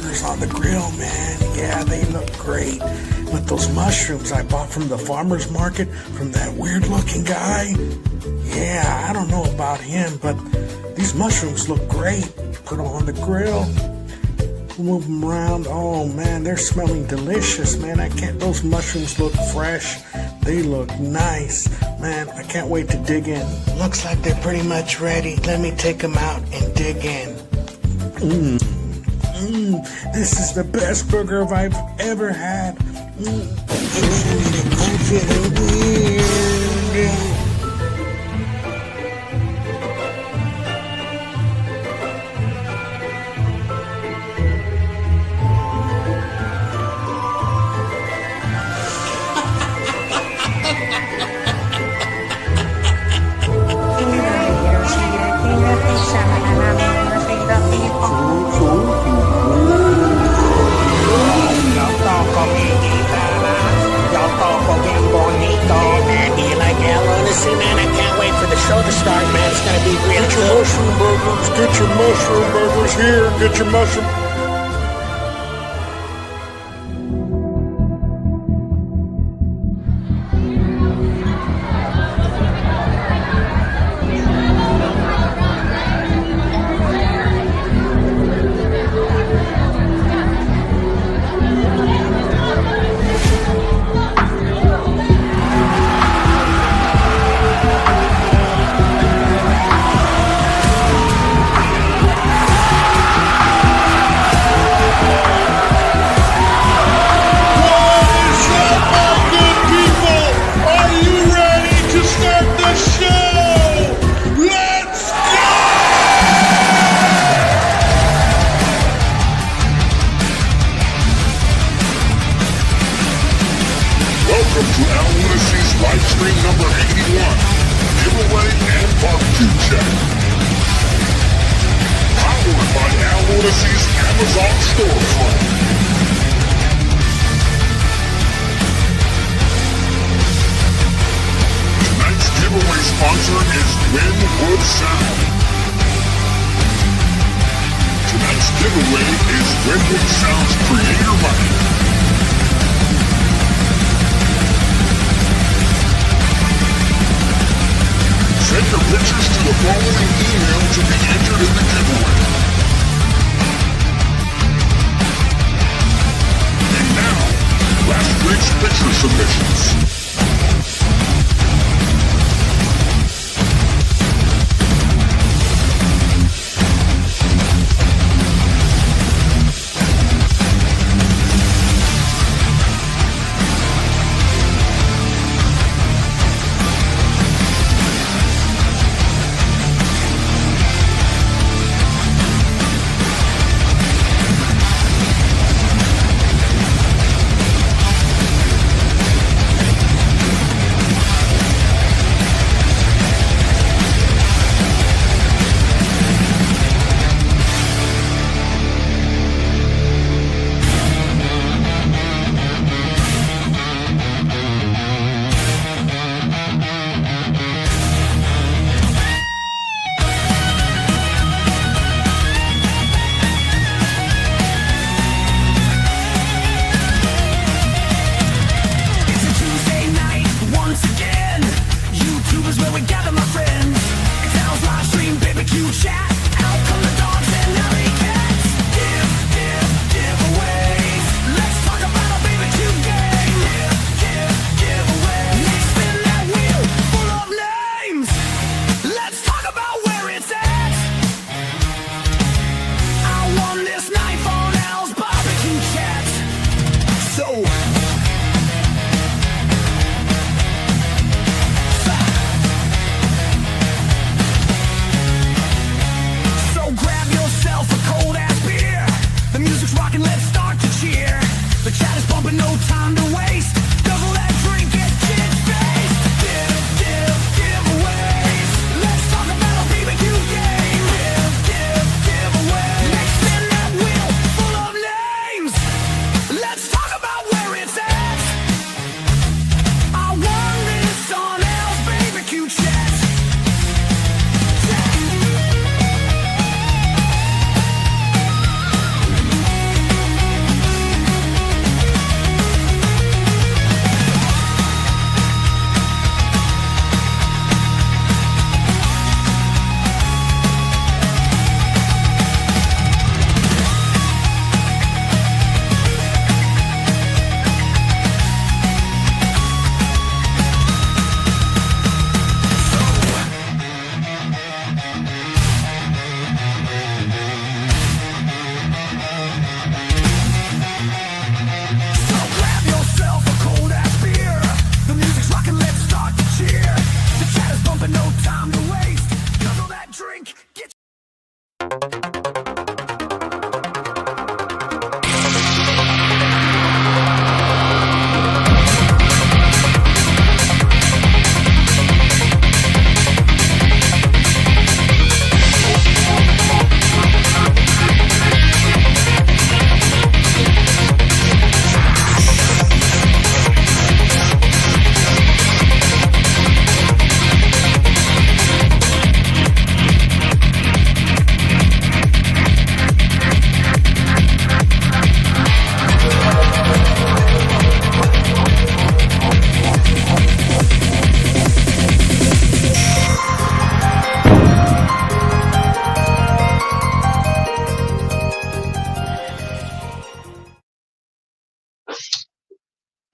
burgers on the grill, man. Yeah, they look great. But those mushrooms I bought from the farmer's market, from that weird-looking guy, yeah, I don't know about him, but these mushrooms look great. Put them on the grill, move them around. Oh, man, they're smelling delicious, man. Those mushrooms look fresh. They look nice. Man, I can't wait to dig in. Looks like they're pretty much ready. Let me take them out and dig in. This is the best burger I've ever had. I'm feeling weird. Man, I can't wait for the show to start, man. It's gonna be real good. Get your mushroom burgers. Get your mushroom burgers here. Get your mushroom. Welcome to Lunacy's Livestream number 81, giveaway and barbecue check. Powered by Lunacy's Amazon storefront. Tonight's giveaway sponsor is Whooosh Sound. Tonight's giveaway is Whoosh Sound's creator mic. Send your pictures to the following email to be entered in the giveaway. And now, last week's picture submissions.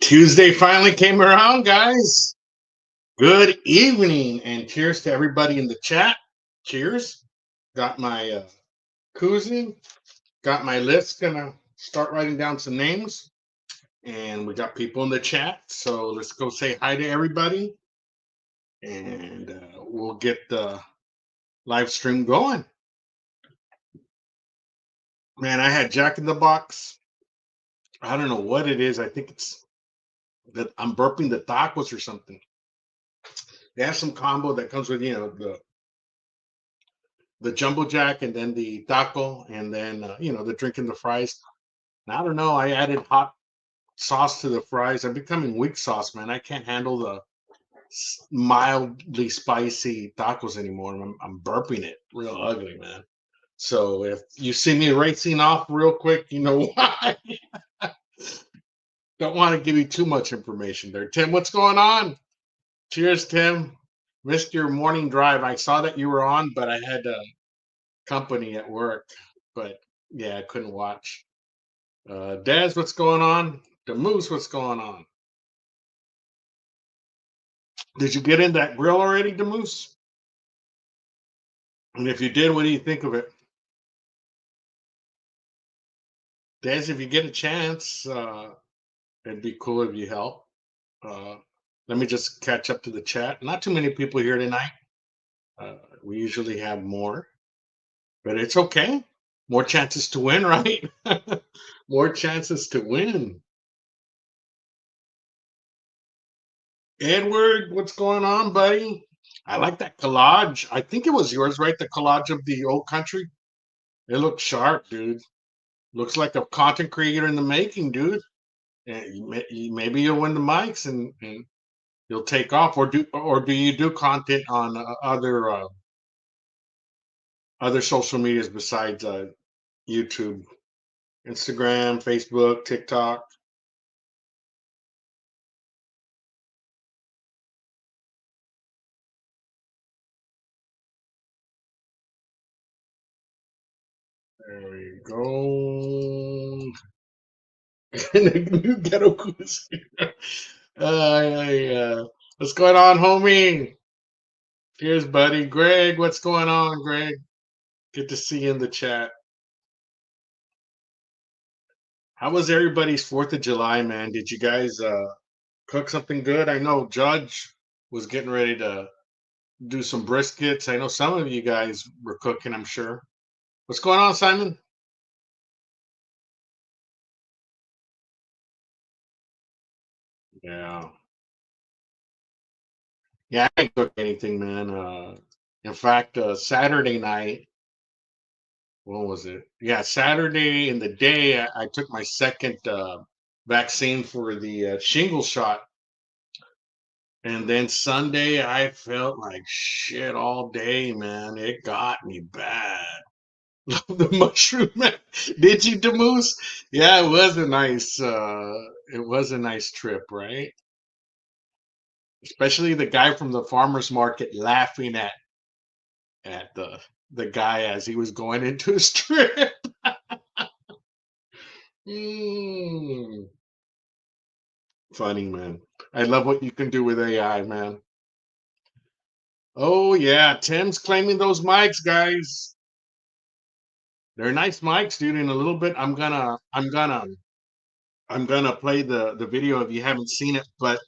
Tuesday finally came around, guys. Good evening, and cheers to everybody in the chat. Cheers. Got my koozie, got my list. Gonna start writing down some names, and we got people in the chat. So let's go say hi to everybody, and we'll get the live stream going. Man, I had Jack in the Box. I don't know what it is. I think it's that I'm burping the tacos or something. They have some combo that comes with the jumbo jack and then the taco and then the drink and the fries. And I don't know. I added hot sauce to the fries. I'm becoming weak sauce, man. I can't handle the mildly spicy tacos anymore. I'm burping it real ugly, man. So if you see me racing off real quick, you know why. Don't want to give you too much information there. Tim, what's going on? Cheers, Tim. Missed your morning drive. I saw that you were on, but I had company at work. But yeah, I couldn't watch. Daz, what's going on? The Moose, what's going on? Did you get in that grill already, the Moose? And if you did, what do you think of it? Daz, if you get a chance, it'd be cool if you help. Let me just catch up to the chat. Not too many people here tonight. We usually have more, but it's okay. More chances to win, right? More chances to win. Edward, what's going on, buddy? I like that collage. I think it was yours, right? The collage of the old country. It looks sharp, dude. Looks like a content creator in the making, dude. And maybe you'll win the mics and you'll take off, or do you do content on other social medias besides YouTube, Instagram, Facebook, TikTok? There we go. New ghetto quiz. What's going on, homie? Cheers, buddy. Greg, what's going on, Greg? Good to see you in the chat. How was everybody's 4th of July, man? Did you guys cook something good? I know Judge was getting ready to do some briskets. I know some of you guys were cooking, I'm sure. What's going on, Simon? Yeah. Yeah, I didn't cook anything, man. In fact, Saturday night, what was it? Yeah, Saturday in the day, I took my second vaccine for the shingle shot. And then Sunday, I felt like shit all day, man. It got me bad. The mushroom man. Did you, Demoose? Yeah, it was a nice trip, right? Especially the guy from the farmer's market laughing at the guy as he was going into his trip. Mm. Funny, man. I love what you can do with AI, man. Oh yeah, Tim's claiming those mics, guys. They're nice mics, dude. In a little bit, I'm gonna play the video if you haven't seen it. But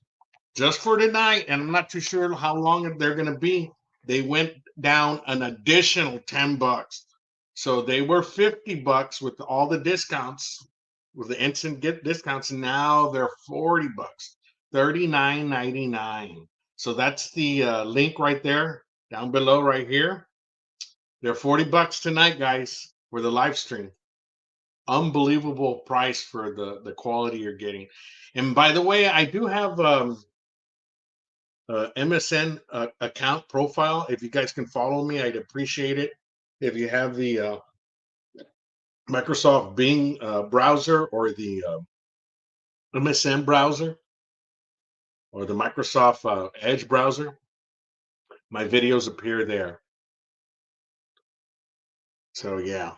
just for tonight, and I'm not too sure how long they're gonna be. They went down an additional $10. So they were $50 with all the discounts, with the instant get discounts. Now they're $40, $39.99. So that's the link right there, down below, right here. They're $40 tonight, guys, for the live stream. Unbelievable price for the quality you're getting. And by the way, I do have MSN account profile. If you guys can follow me, I'd appreciate it. If you have the Microsoft Bing browser or the MSN browser or the Microsoft Edge browser, my videos appear there. So yeah.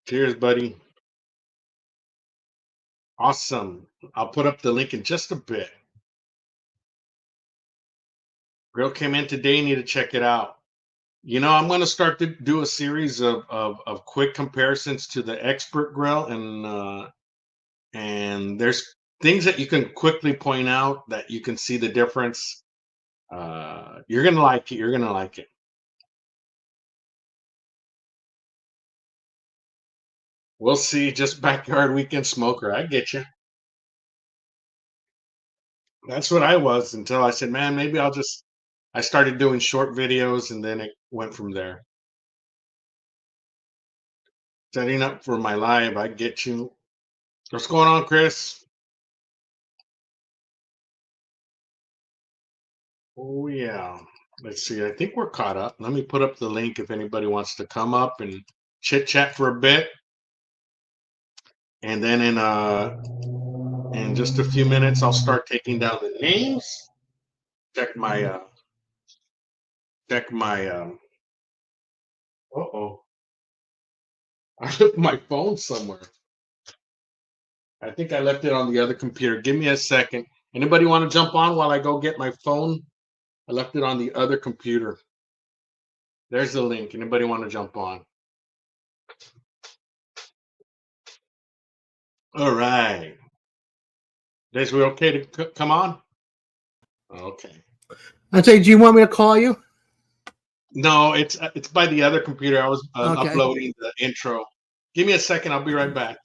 Cheers, buddy. Awesome. I'll put up the link in just a bit. Grill came in today. Need to check it out. You know, I'm going to start to do a series of quick comparisons to the expert grill, and there's things that you can quickly point out that you can see the difference. You're going to like it. You're going to like it. We'll see. Just backyard weekend smoker. I get you. That's what I was until I said, man, maybe I started doing short videos and then it went from there. Setting up for my live. I get you. What's going on, Chris? Oh, yeah. Let's see. I think we're caught up. Let me put up the link if anybody wants to come up and chit chat for a bit. And then in just a few minutes, I'll start taking down the names. Check my uh-oh. I left my phone somewhere. I think I left it on the other computer. Give me a second. Anybody want to jump on while I go get my phone? I left it on the other computer. There's the link. Anybody want to jump on? All right. Guys, we okay to come on? Okay. I say, do you want me to call you? No, it's by the other computer. I was uploading the intro. Give me a second. I'll be right back.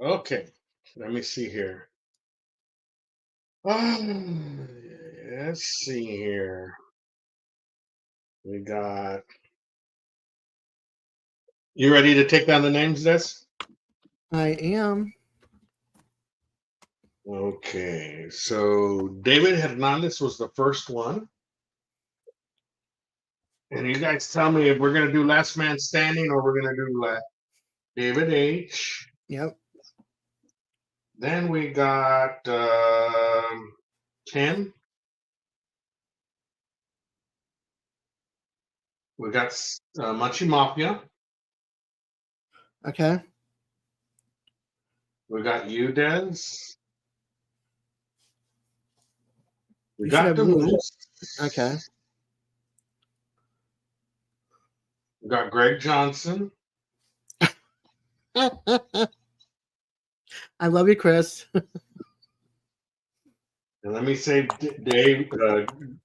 Okay, let me see here. Let's see here. We got. You ready to take down the names, Des? I am. Okay, so David Hernandez was the first one. And you guys tell me if we're going to do Last Man Standing or we're going to do David H. Yep. Then we got Ken. We got Munchie Mafia. Okay. We got you, Des. We You got should the have Moose. Okay. We got Greg Johnson. I love you, Chris. And let me say Dave,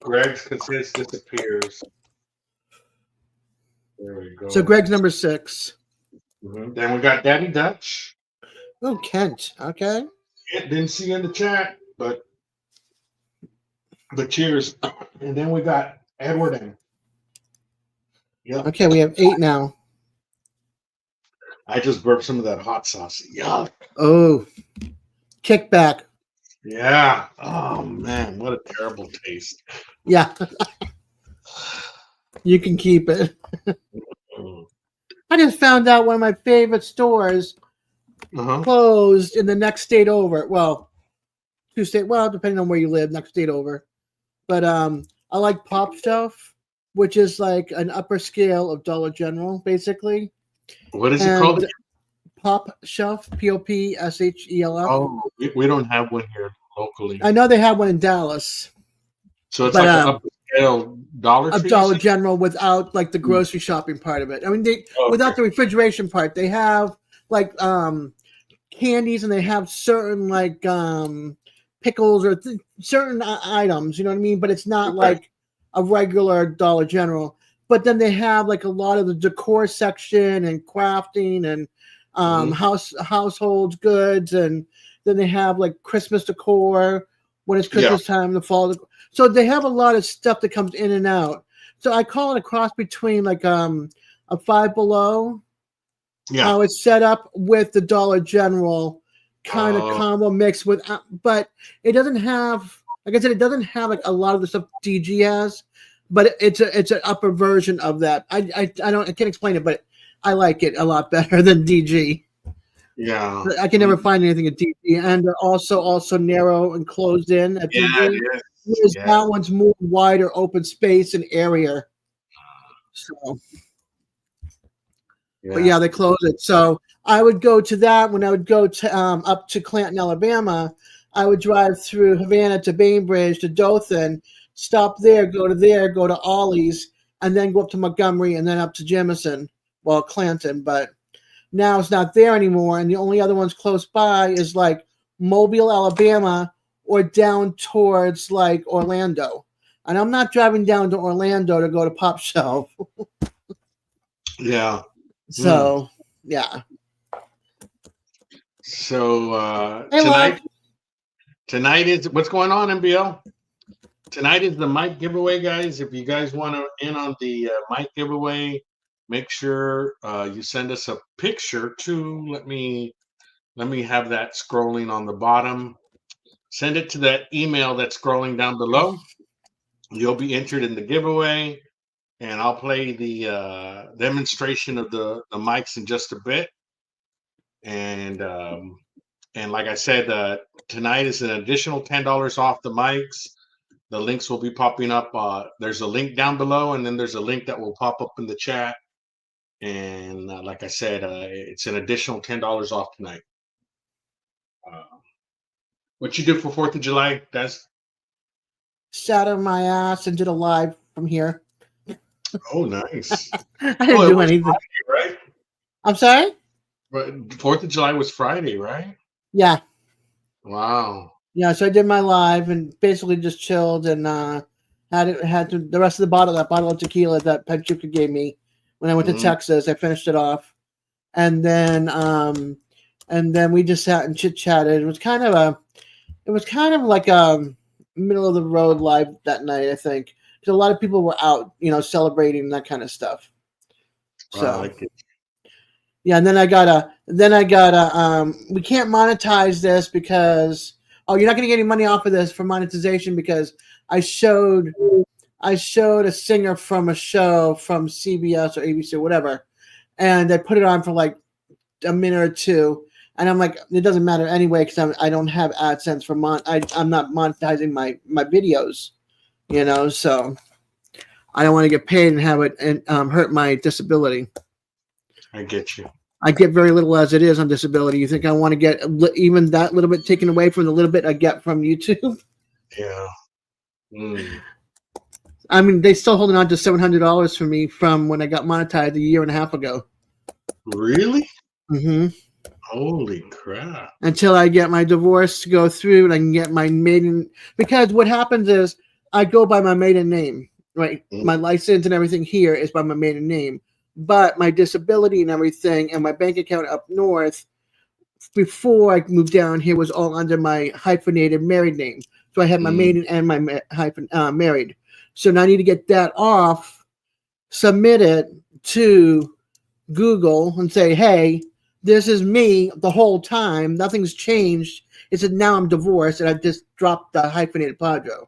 Greg's because his disappears. There we go. So Greg's number 6. Mm-hmm. Then we got Daddy Dutch. Oh, Kent. Okay. Yeah, didn't see you in the chat, but cheers. And then we got Edward M. Yep. Okay, we have 8 now. I just burped some of that hot sauce. Yuck. Oh, kickback. Yeah. Oh, man. What a terrible taste. Yeah. You can keep it. I just found out one of my favorite stores closed in the next state over. Well, 2 state. Well, depending on where you live, next state over. But I like Pop Shelf, which is like an upper scale of Dollar General, basically. What is it called? Pop Shelf, POPSHELF. Oh, we don't have one here locally. I know they have one in Dallas. So it's like an upper scale Dollar Tree? Of Dollar General without like the grocery shopping part of it. I mean, without the refrigeration part. They have like candies and they have certain like pickles or certain items, you know what I mean? But it's not like a regular Dollar General. But then they have like a lot of the decor section and crafting and household goods, and then they have like Christmas decor when it's Christmas time, the fall. So they have a lot of stuff that comes in and out. So I call it a cross between like a Five Below, how it's set up with the Dollar General kind of combo mix with, but it doesn't have, like I said, it doesn't have like a lot of the stuff DG has, but it's an upper version of that. I can't explain it, but I like it a lot better than DG. Yeah. I can never find anything at DC, and they're also narrow and closed in at Yeah, DC. it is. Whereas Yeah. that one's more wider, open space and area. So, but yeah, they close it. So I would go to that when I would go to up to Clanton, Alabama. I would drive through Havana to Bainbridge to Dothan, stop there, go to Ollie's, and then go up to Montgomery and then up to Jemison, well, Clanton. But now it's not there anymore, and the only other ones close by is like Mobile, Alabama, or down towards like Orlando. And I'm not driving down to Orlando to go to Pop Shelf. Yeah. So, yeah. So Hey, love. tonight is what's going on, MBL? Tonight is the mic giveaway, guys. If you guys want to in on the mic giveaway, make sure you send us a picture too. Let me have that scrolling on the bottom. Send it to that email that's scrolling down below. You'll be entered in the giveaway, and I'll play the demonstration of the mics in just a bit. And like I said, tonight is an additional $10 off the mics. The links will be popping up. There's a link down below, and then there's a link that will pop up in the chat. And like I said, it's an additional $10 off tonight. What you do for 4th of July, Des? Sat on my ass and did a live from here. Oh, nice. I didn't do anything. Friday, right? I'm sorry? But 4th of July was Friday, right? Yeah. Wow. Yeah, so I did my live and basically just chilled and had the rest of that bottle of tequila that Pachuca gave me when I went to Texas. I finished it off. And then we just sat and chit-chatted. It was kind of like a middle of the road live that night, I think. Because a lot of people were out, celebrating that kind of stuff. So I like it. yeah, and then I got we can't monetize this because you're not gonna get any money off of this for monetization because I showed a singer from a show from CBS or ABC or whatever, and they put it on for like a minute or two, and I'm like, it doesn't matter anyway because I don't have AdSense for I'm not monetizing my videos, so I don't want to get paid and have it and hurt my disability. I get you. I get very little as it is on disability. You think I want to get even that little bit taken away from the little bit I get from YouTube? Yeah. I mean, they still holding on to $700 for me from when I got monetized a year and a half ago. Really? Mm-hmm. Holy crap. Until I get my divorce to go through and I can get my maiden... Because what happens is I go by my maiden name, right? My license and everything here is by my maiden name. But my disability and everything and my bank account up north before I moved down here was all under my hyphenated married name. So I had my maiden and my married. So now I need to get that off, submit it to Google and say, hey, this is me the whole time. Nothing's changed. It's that now I'm divorced and I just dropped the hyphenated Padro.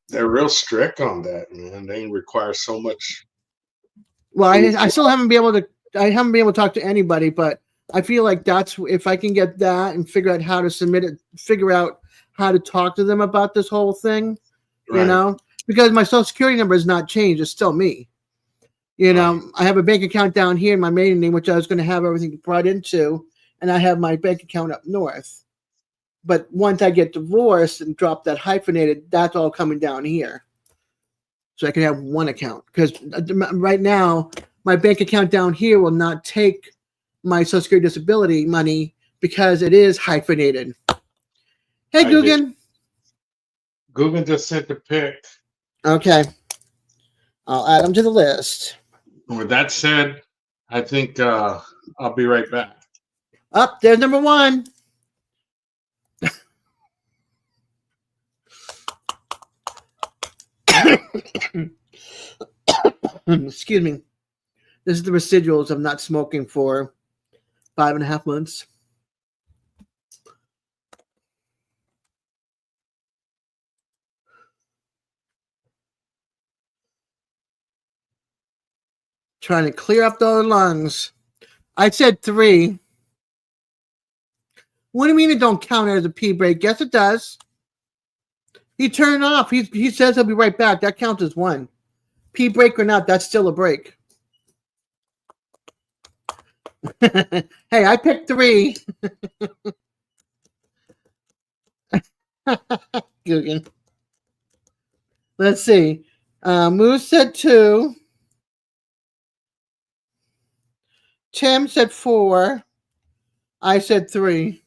They're real strict on that, man. They require so much. Well, I still haven't been able to talk to anybody, but I feel like that's if I can get that and figure out how to submit it, figure out how to talk to them about this whole thing, Right. because my social security number has not changed. It's still me. I have a bank account down here in my maiden name, which I was going to have everything brought into, and I have my bank account up north. But once I get divorced and drop that hyphenated, that's all coming down here. So I can have one account because right now my bank account down here will not take my Social Security disability money because it is hyphenated. Hey, Guggen. Guggen just sent the pic. Okay. I'll add them to the list. With that said, I think I'll be right back. Up there's number one. Excuse me. This is the residuals of not smoking for 5.5 months. Trying to clear up those lungs. I said 3. What do you mean it don't count as a pee break? Yes, it does. He turned it off. He says he'll be right back. That counts as one. Pee break or not, that's still a break. Hey, I picked 3. Guggen. Let's see. Moose said 2. Tim said 4. I said 3.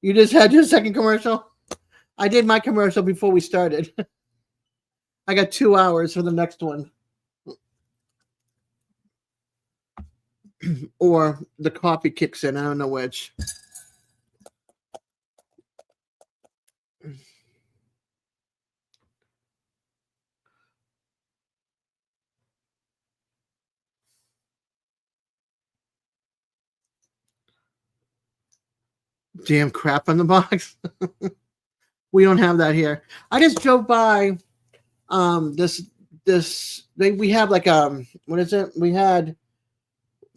You just had your second commercial? I did my commercial before we started. I got 2 hours for the next one. Or the coffee kicks in. I don't know which. Damn crap on the box. We don't have that here. I just drove by we have like what is it? We had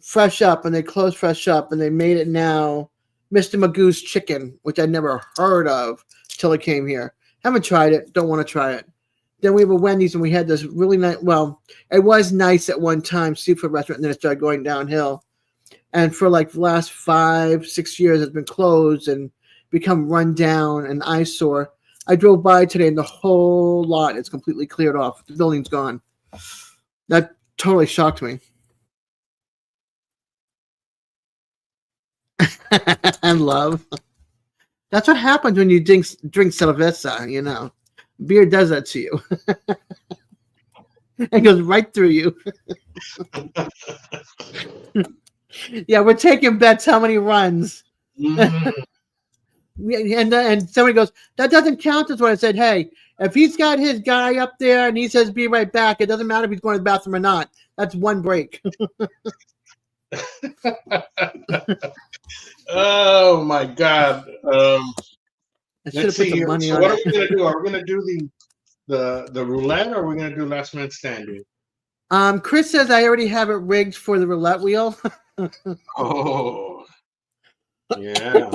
Fresh Up, and they closed Fresh Up, and they made it now Mr. Magoo's Chicken, which I'd never heard of till I came here. Haven't tried it. Don't want to try it. Then we have a Wendy's, and we had this really nice. Well, it was nice at one time, seafood restaurant, and then it started going downhill. And for like the last 5-6 years, it's been closed and become run down and eyesore. I drove by today, and the whole lot is completely cleared off. The building's gone. That totally shocked me. And love. That's what happens when you drink Cerveza, you know. Beer does that to you. It goes right through you. Yeah, we're taking bets how many runs. Mm-hmm. And somebody goes, that doesn't count as what I said. Hey, if he's got his guy up there and he says be right back, it doesn't matter if he's going to the bathroom or not. That's one break. Oh my God. Let's see here. So what are we gonna do? Are we gonna do the roulette, or are we gonna do last man standing? Chris says I already have it rigged for the roulette wheel. Oh, yeah.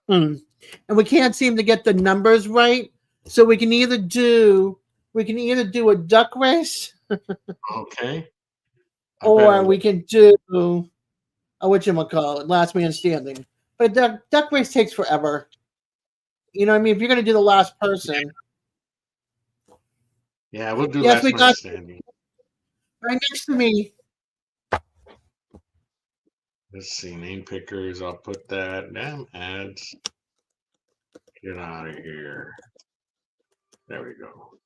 And we can't seem to get the numbers right, so we can either do a duck race, okay, or we can do whatchamacallit, last man standing. But duck race takes forever. You know what I mean? If you're going to do the last person. Yeah, we'll do last man standing. Right next to me. Let's see, name pickers. I'll put that. Damn ads. Get out of here. There we go.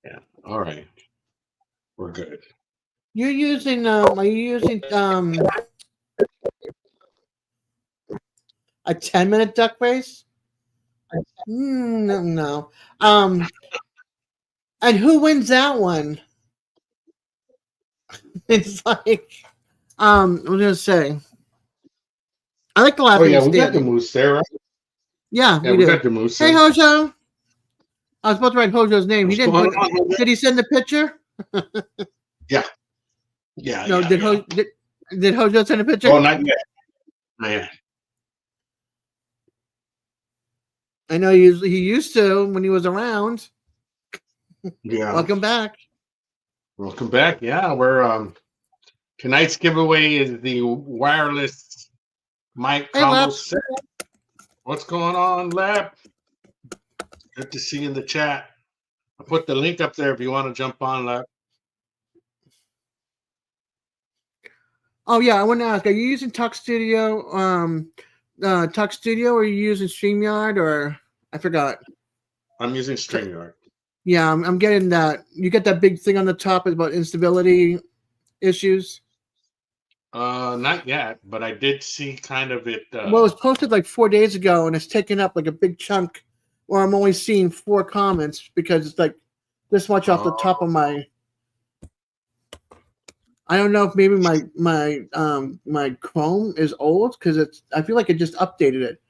Yeah. All right. We're good. You're using are you using a 10-minute duck race? No. And who wins that one? It's like I was gonna say, I like the last one. Oh yeah, we got the moose there, right? Yeah, we got the moose. Hey, Hojo. I was about to write Hojo's name. He didn't. Did he send the picture? Yeah. Yeah. No. Yeah, did Hojo send a picture? Oh, not yet. Not yet. I know he used to when he was around. Yeah. Welcome back. Welcome back. Yeah, we're tonight's giveaway is the wireless mic combo set. What's going on, Lab? Good to see you in the chat. I'll put the link up there if you want to jump on, Lab. Oh yeah, I want to ask: are you using Tuck Studio? Tuck Studio, or are you using StreamYard, or I forgot? I'm using StreamYard. Yeah, I'm getting that. You get that big thing on the top about instability issues. Not yet, but I did see kind of it. Well, it was posted like 4 days ago, and it's taken up like a big chunk. Or I'm only seeing 4 comments because it's like this much off the top of my. I don't know if maybe my Chrome is old because I feel like it just updated it,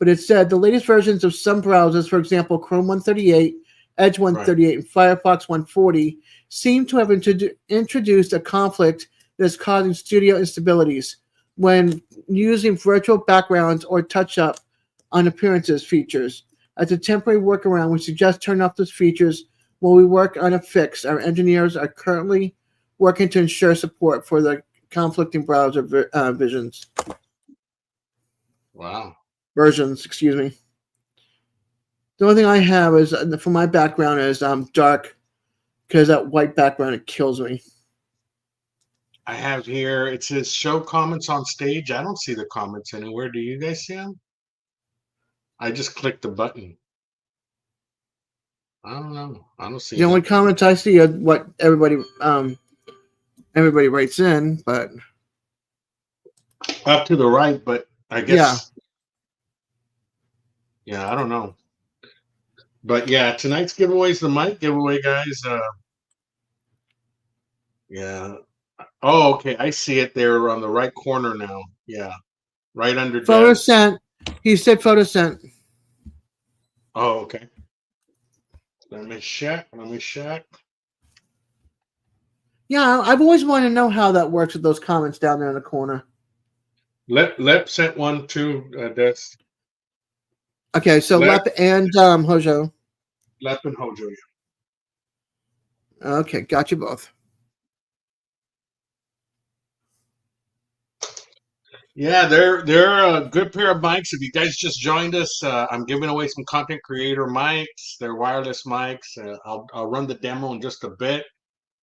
but it said the latest versions of some browsers, for example, Chrome 138, Edge 138, and Firefox 140, seem to have introduced a conflict that is causing studio instabilities. when using virtual backgrounds or touch-up on appearances features. As a temporary workaround, we suggest turn off those features while we work on a fix. Our engineers are currently working to ensure support for the conflicting browser versions. Wow. Versions, excuse me. The only thing I have is for my background is dark, because that white background, it kills me. I have here, it says show comments on stage. I don't see the comments anywhere. Do you guys see them? I just clicked the button. I don't know. I don't see The only them. comments I see are what everybody writes in, but Up to the right, but I guess, yeah, I don't know. But yeah, tonight's giveaway is the mic giveaway, guys. Yeah. Oh, okay. I see it there on the right corner now. Yeah. Right under photo Dad. sent. He said photo sent. Oh, okay. Let me check. Yeah, I've always wanted to know how that works with those comments down there in the corner. Lep sent one too. That's Okay, so Lep Lep and Hojo. Lep and Hojo. Okay, got you both. Yeah, they're a good pair of mics. If you guys just joined us, I'm giving away some content creator mics. They're wireless mics. I'll run the demo in just a bit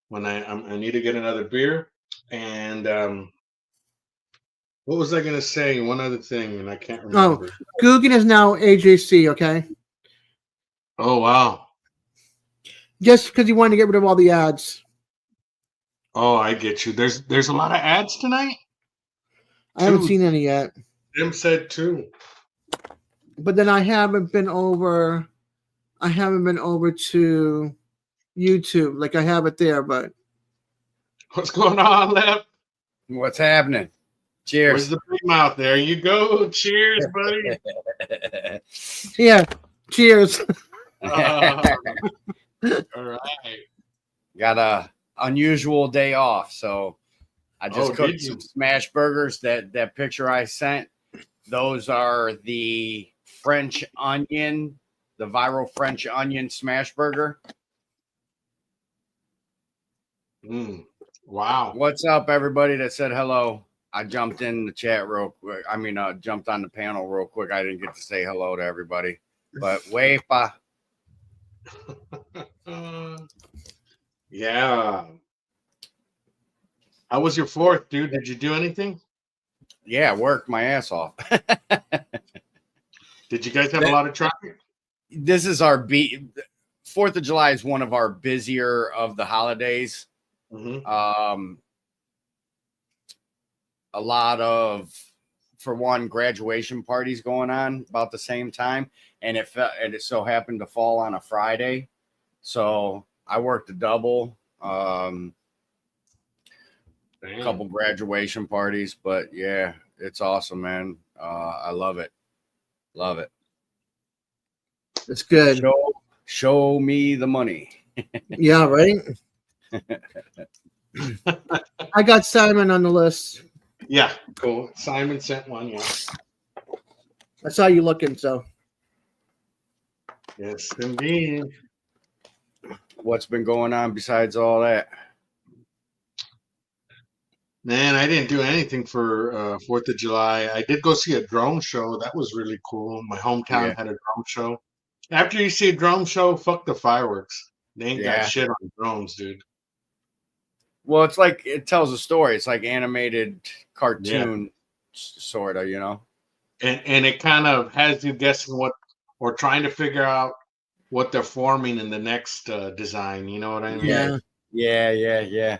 when I need to get another beer. And what was I gonna say? One other thing, and I can't remember. Oh, Guggen is now AJC. Okay. Oh wow. Just because he wanted to get rid of all the ads. Oh, I get you. There's a lot of ads tonight. I haven't seen any yet. Jim said two. But then I haven't been over to YouTube. Like I have it there, but What's going on, Lep? What's happening? Cheers. Where's the big mouth? There you go. Cheers, buddy. yeah. Cheers. All right. Got a unusual day off, so I just cooked some smash burgers. That picture I sent, those are the French onion, the viral French onion smash burger. Wow. What's up, everybody that said hello? I jumped in the chat real quick. I mean, jumped on the panel real quick. I didn't get to say hello to everybody, but wepa. Yeah. How was your 4th, dude? Did you do anything? Yeah, worked my ass off. Did you guys have a lot of traffic? This is our 4th of July is one of our busier of the holidays. Mm-hmm. A lot of, for one, graduation parties going on about the same time, and it so happened to fall on a Friday, so I worked a double. A couple graduation parties, but yeah, it's awesome, man. I love it. It's good. Show me the money. Yeah, right. I got Simon on the list. Yeah, cool. Simon sent one. Yeah. I saw you looking, so. Yes, indeed. What's been going on besides all that? Man, I didn't do anything for 4th of July. I did go see a drone show. That was really cool. My hometown had a drone show. After you see a drone show, fuck the fireworks. They ain't got shit on drones, dude. Well, it's like it tells a story. It's like animated cartoon, sort of, you know. And it kind of has you guessing what, or trying to figure out what they're forming in the next design. You know what I mean? Yeah.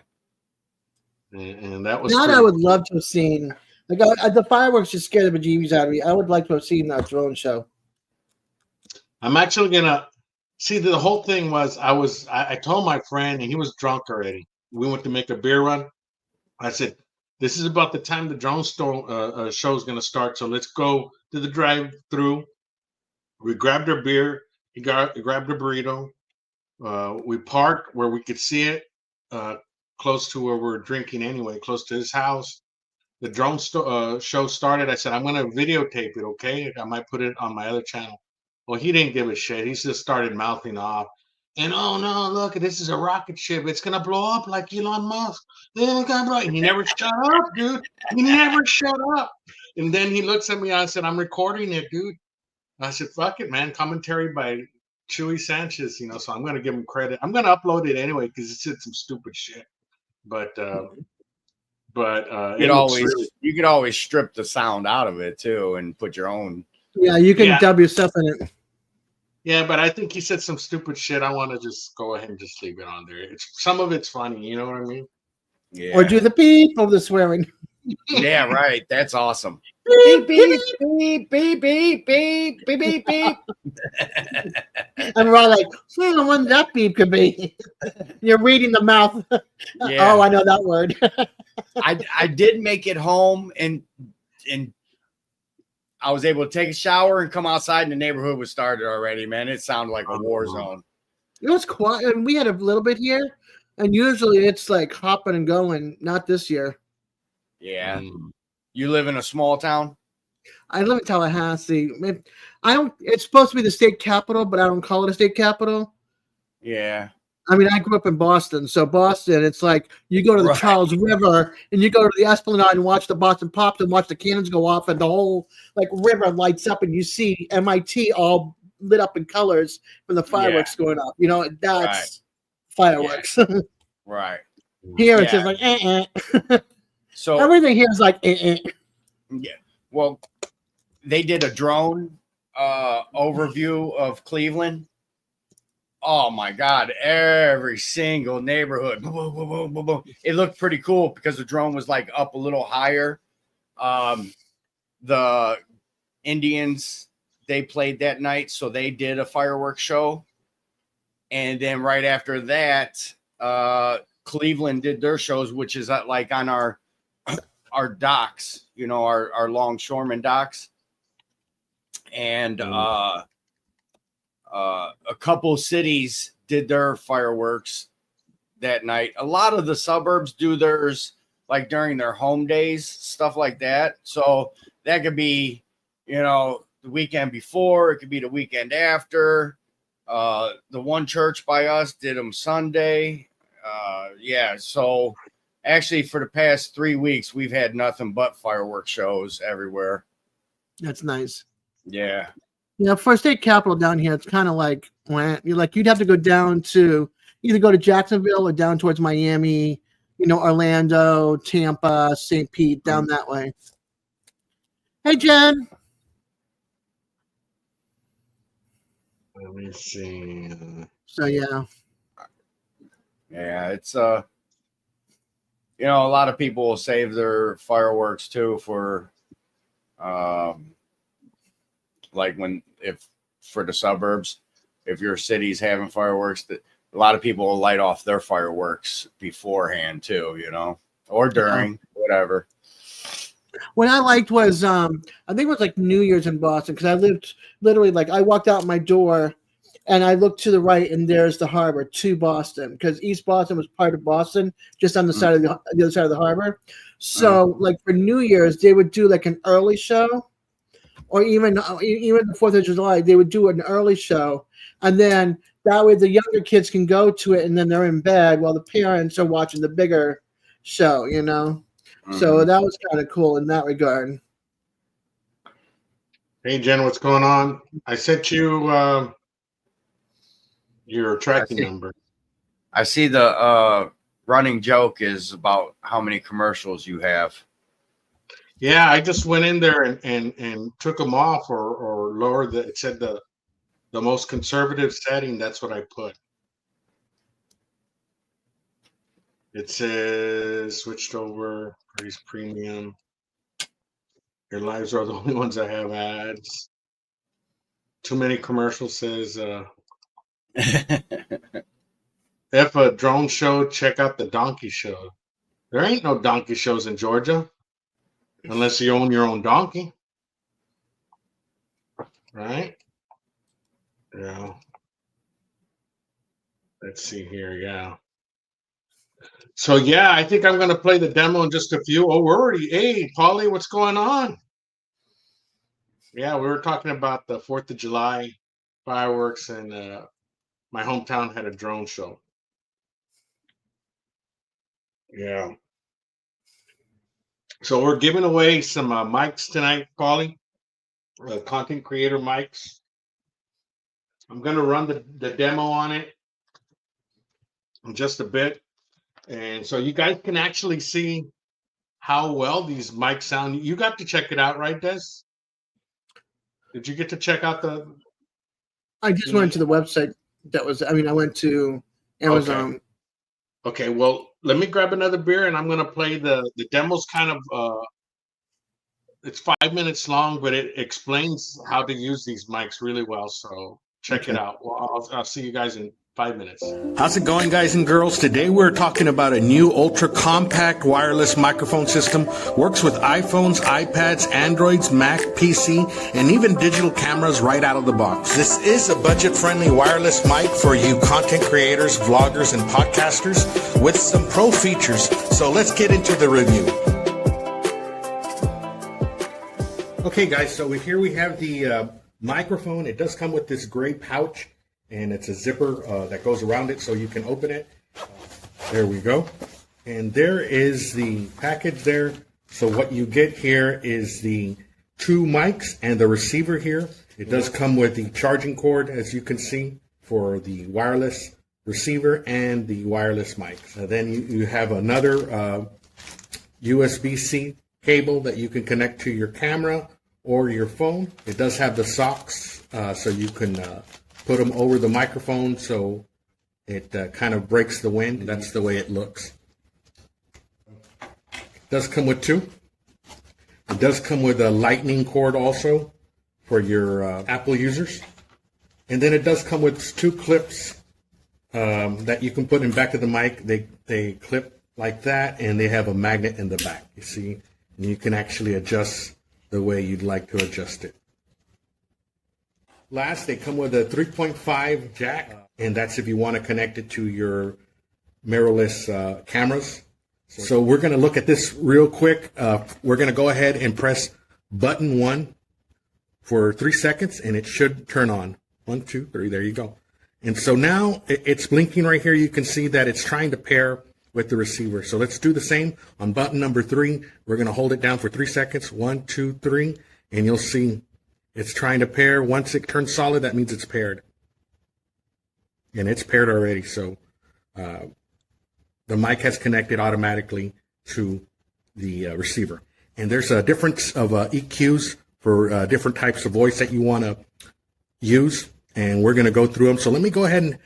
And that was. That I would love to have seen. Like the fireworks just scared the bejeebies out of me. I would like to have seen that drone show. I'm actually gonna see. The whole thing was I told my friend, and he was drunk already. We went to make a beer run. I said, "This is about the time the drone show is gonna start. So let's go to the drive-through." We grabbed our beer. He grabbed a burrito. We parked where we could see it, close to where we're drinking anyway, close to his house. show started, I said, I'm going to videotape it, okay? I might put it on my other channel. Well, he didn't give a shit. He just started mouthing off. And oh no, look, this is a rocket ship. It's going to blow up like Elon Musk. And he never shut up, dude. He never shut up. And then he looks at me. I said, I'm recording it, dude. I said, fuck it, man. Commentary by Chewy Sanchez, so I'm going to give him credit. I'm going to upload it anyway because it said some stupid shit. But you could always strip the sound out of it too and put your own. Yeah, you can dub yourself in it. Yeah, but I think he said some stupid shit. I want to just go ahead and just leave it on there. Some of it's funny, you know what I mean? Yeah. Or do the beep of the swearing. Yeah, right. That's awesome. Beep beep beep beep beep beep beep beep beep. And we're all like, I wonder that beep could be. You're reading the mouth. Yeah. Oh, I know that word. I did make it home and I was able to take a shower and come outside and the neighborhood was started already, man. It sounded like a war zone. It was quiet, and we had a little bit here, and usually it's like hopping and going. Not this year. Yeah. You live in a small town? I live in Tallahassee. It's supposed to be the state capital, but I don't call it a state capital. Yeah. I mean, I grew up in Boston, so Boston, it's like you go to the Charles River and you go to the Esplanade and watch the Boston Pops and watch the cannons go off, and the whole river lights up, and you see MIT all lit up in colors from the fireworks going off. That's fireworks. Yeah. Right. Here it's just like So everything here is like Yeah. Well, they did a drone overview of Cleveland. Oh my God! Every single neighborhood. Boom, boom, boom, boom, boom. It looked pretty cool because the drone was like up a little higher. The Indians, they played that night, so they did a fireworks show. And then right after that, Cleveland did their shows, which is like on our docks, our longshoreman docks. And a couple cities did their fireworks that night. A lot of the suburbs do theirs like during their home days, stuff like that. So that could be, the weekend before, it could be the weekend after. The one church by us did them Sunday. So actually for the past 3 weeks, we've had nothing but fireworks shows everywhere. That's nice. Yeah. For a state capital down here, it's kind of like you'd have to go down to either go to Jacksonville or down towards Miami, Orlando, Tampa, St. Pete, down that way. Hey, Jen. Let me see. So yeah. Yeah, it's a lot of people will save their fireworks too for for the suburbs, if your city's having fireworks, that a lot of people will light off their fireworks beforehand too, or during, whatever. What I liked was I think it was like New Year's in Boston, because I lived literally I walked out my door and I looked to the right and there's the harbor to Boston, because East Boston was part of Boston, just on the side of the other side of the harbor. So for New Year's they would do an early show. Or even the 4th of July, they would do an early show. And then that way the younger kids can go to it and then they're in bed while the parents are watching the bigger show, So that was kind of cool in that regard. Hey, Jen, what's going on? I sent you your tracking number. I see the running joke is about how many commercials you have. Yeah, I just went in there and took them off or lowered it said the most conservative setting. That's what I put. It says switched over, Price Premium. Your lives are the only ones that have ads. Too many commercials says if a drone show, check out the donkey show. There ain't no donkey shows in Georgia. Unless you own your own donkey. Right? Yeah. Let's see here. Yeah. So yeah, I think I'm going to play the demo in just a few. Oh, we're already. Hey, Polly, what's going on? Yeah, we were talking about the 4th of July fireworks, and my hometown had a drone show. Yeah. So we're giving away some mics tonight, Polly. Content creator mics. I'm going to run the demo on it in just a bit. And so you guys can actually see how well these mics sound. You got to check it out, right, Des? Did you get to check out the... I just went to the website. I went to Amazon. Okay, well, let me grab another beer, and I'm going to play the demo's kind of... it's 5 minutes long, but it explains how to use these mics really well. So check it out. Well, I'll see you guys in 5 minutes. How's it going, guys and girls? Today we're talking about a new ultra compact wireless microphone system. Works with iPhones, iPads, Androids, Mac, PC, and even digital cameras right out of the box. This is a budget-friendly wireless mic for you content creators, vloggers, and podcasters with some pro features. So let's get into the review. Okay, guys, so here we have the microphone. It does come with this gray pouch, and it's a zipper that goes around it so you can open it. There we go. And there is the package there. So what you get here is the 2 mics and the receiver here. It does come with the charging cord, as you can see, for the wireless receiver and the wireless mic. Then you have another USB-C cable that you can connect to your camera or your phone. It does have the socks, so you can put them over the microphone so it kind of breaks the wind. That's the way it looks. It does come with 2. It does come with a lightning cord also for your Apple users. And then it does come with 2 clips that you can put in back of the mic. They clip like that, and they have a magnet in the back, you see. And you can actually adjust the way you'd like to adjust it. Last, they come with a 3.5 jack, and that's if you want to connect it to your mirrorless cameras. So we're going to look at this real quick. We're going to go ahead and press button 1 for 3 seconds, and it should turn on. 1, 2, 3, there you go. And so now it's blinking right here. You can see that it's trying to pair with the receiver. So let's do the same on button number 3. We're going to hold it down for 3 seconds. 1, 2, 3, and you'll see it's trying to pair. Once it turns solid, that means it's paired. And it's paired already. So the mic has connected automatically to the receiver. And there's a difference of EQs for different types of voice that you want to use. And we're going to go through them. So let me go ahead and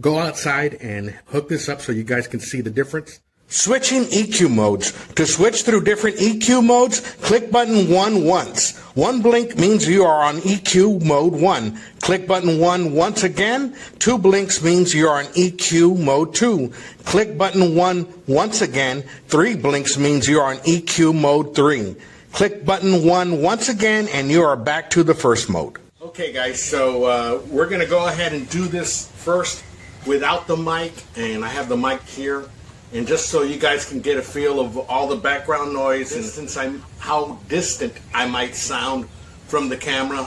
go outside and hook this up so you guys can see the difference. Switching EQ modes. To switch through different EQ modes, click button 1 once. 1 blink means you are on EQ mode 1. Click button 1 once again. 2 blinks means you are on EQ mode 2. Click button 1 once again. 3 blinks means you are on EQ mode 3. Click button 1 once again, and you are back to the first mode. Okay, guys, so we're going to go ahead and do this first without the mic, and I have the mic here, and just so you guys can get a feel of all the background noise and since how distant I might sound from the camera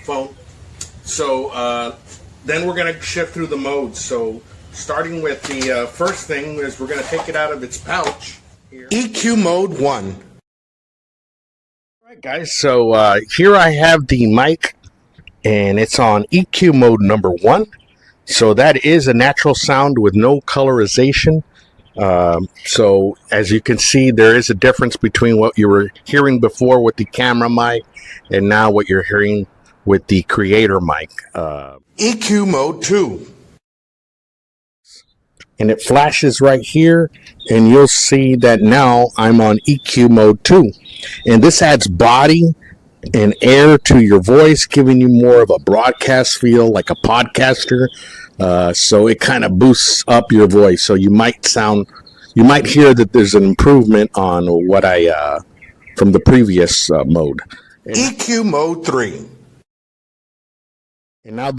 phone. So then we're going to shift through the modes. So starting with the first thing is we're going to take it out of its pouch here. EQ mode 1. All right, guys, so here I have the mic, and it's on EQ mode number 1. So that is a natural sound with no colorization. So as you can see, there is a difference between what you were hearing before with the camera mic and now what you're hearing with the creator mic. EQ mode 2. And it flashes right here, and you'll see that now I'm on EQ mode 2. And this adds body and air to your voice, giving you more of a broadcast feel like a podcaster. So it kind of boosts up your voice. So you might hear that there's an improvement on what from the previous mode. EQ mode 3. And now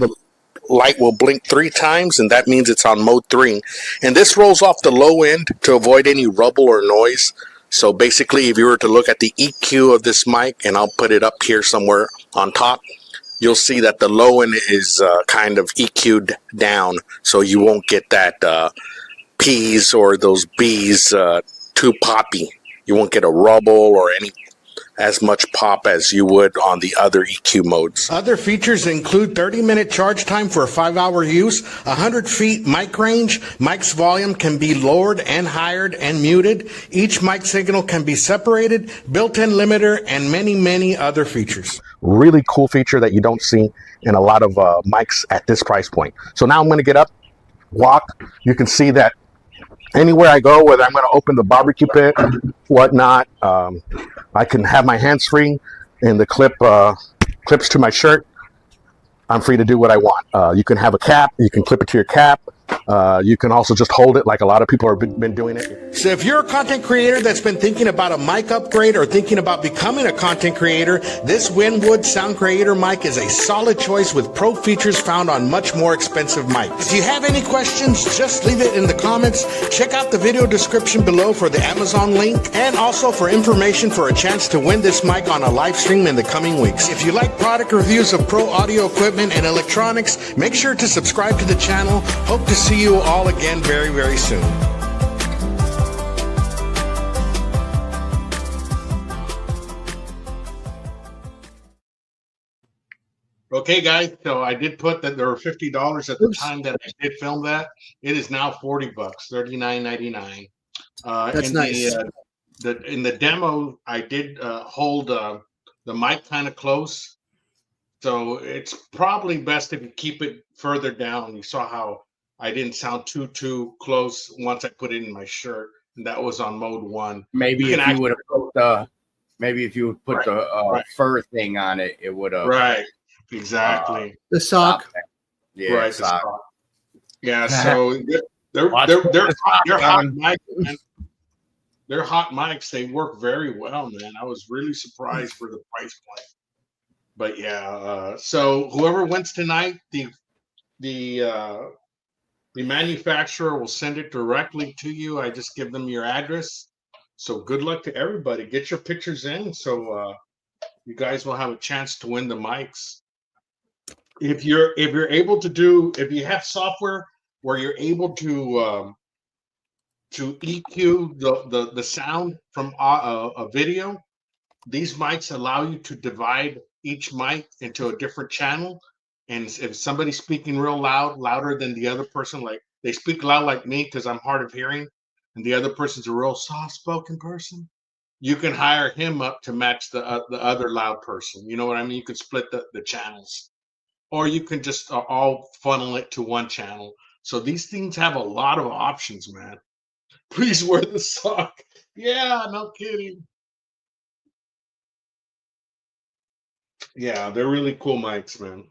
light will blink 3 times, and that means it's on mode 3. And this rolls off the low end to avoid any rubble or noise. So basically, if you were to look at the EQ of this mic, and I'll put it up here somewhere on top, you'll see that the low end is kind of EQ'd down, so you won't get that P's or those B's too poppy. You won't get a rubble or any as much pop as you would on the other EQ modes. Other features include 30-minute charge time for a 5-hour use, 100 feet mic range, mic's volume can be lowered and higher and muted, each mic signal can be separated, built-in limiter, and many, many other features. Really cool feature that you don't see in a lot of mics at this price point. So now I'm going to get up, walk. You can see that anywhere I go, whether I'm going to open the barbecue pit, whatnot, I can have my hands free and the clips to my shirt. I'm free to do what I want. You can have a cap. You can clip it to your cap. You can also just hold it like a lot of people have been doing it. So if you're a content creator that's been thinking about a mic upgrade or thinking about becoming a content creator, this Winwood Sound Creator mic is a solid choice with pro features found on much more expensive mics. If you have any questions, just leave it in the comments. Check out the video description below for the Amazon link and also for information for a chance to win this mic on a live stream in the coming weeks. If you like product reviews of pro audio equipment and electronics, make sure to subscribe to the channel. Hope to see you all again very, very soon. Okay, guys. So I did put that there were $50 at the time that I did film that. It is now $40, $39.99. That's nice. In the demo, I did hold the mic kind of close. So it's probably best if you keep it further down. You saw how I didn't sound too close once I put it in my shirt, and that was on mode 1. Maybe if you would have put the fur thing on it, it would have. Right. Exactly. The sock. Yeah. Right. The sock. Yeah. So they're hot mics, man. They're hot mics. They work very well, man. I was really surprised for the price point. But yeah. So whoever wins tonight, the manufacturer will send it directly to you. I just give them your address. So good luck to everybody. Get your pictures in so you guys will have a chance to win the mics. If you have software where you're able to EQ the sound from a video, these mics allow you to divide each mic into a different channel. And if somebody's speaking real loud, louder than the other person, like they speak loud like me because I'm hard of hearing, and the other person's a real soft-spoken person, you can hire him up to match the other loud person. You know what I mean? You can split the channels, or you can just all funnel it to one channel. So these things have a lot of options, man. Please wear the sock. Yeah, no kidding. Yeah, they're really cool mics, man.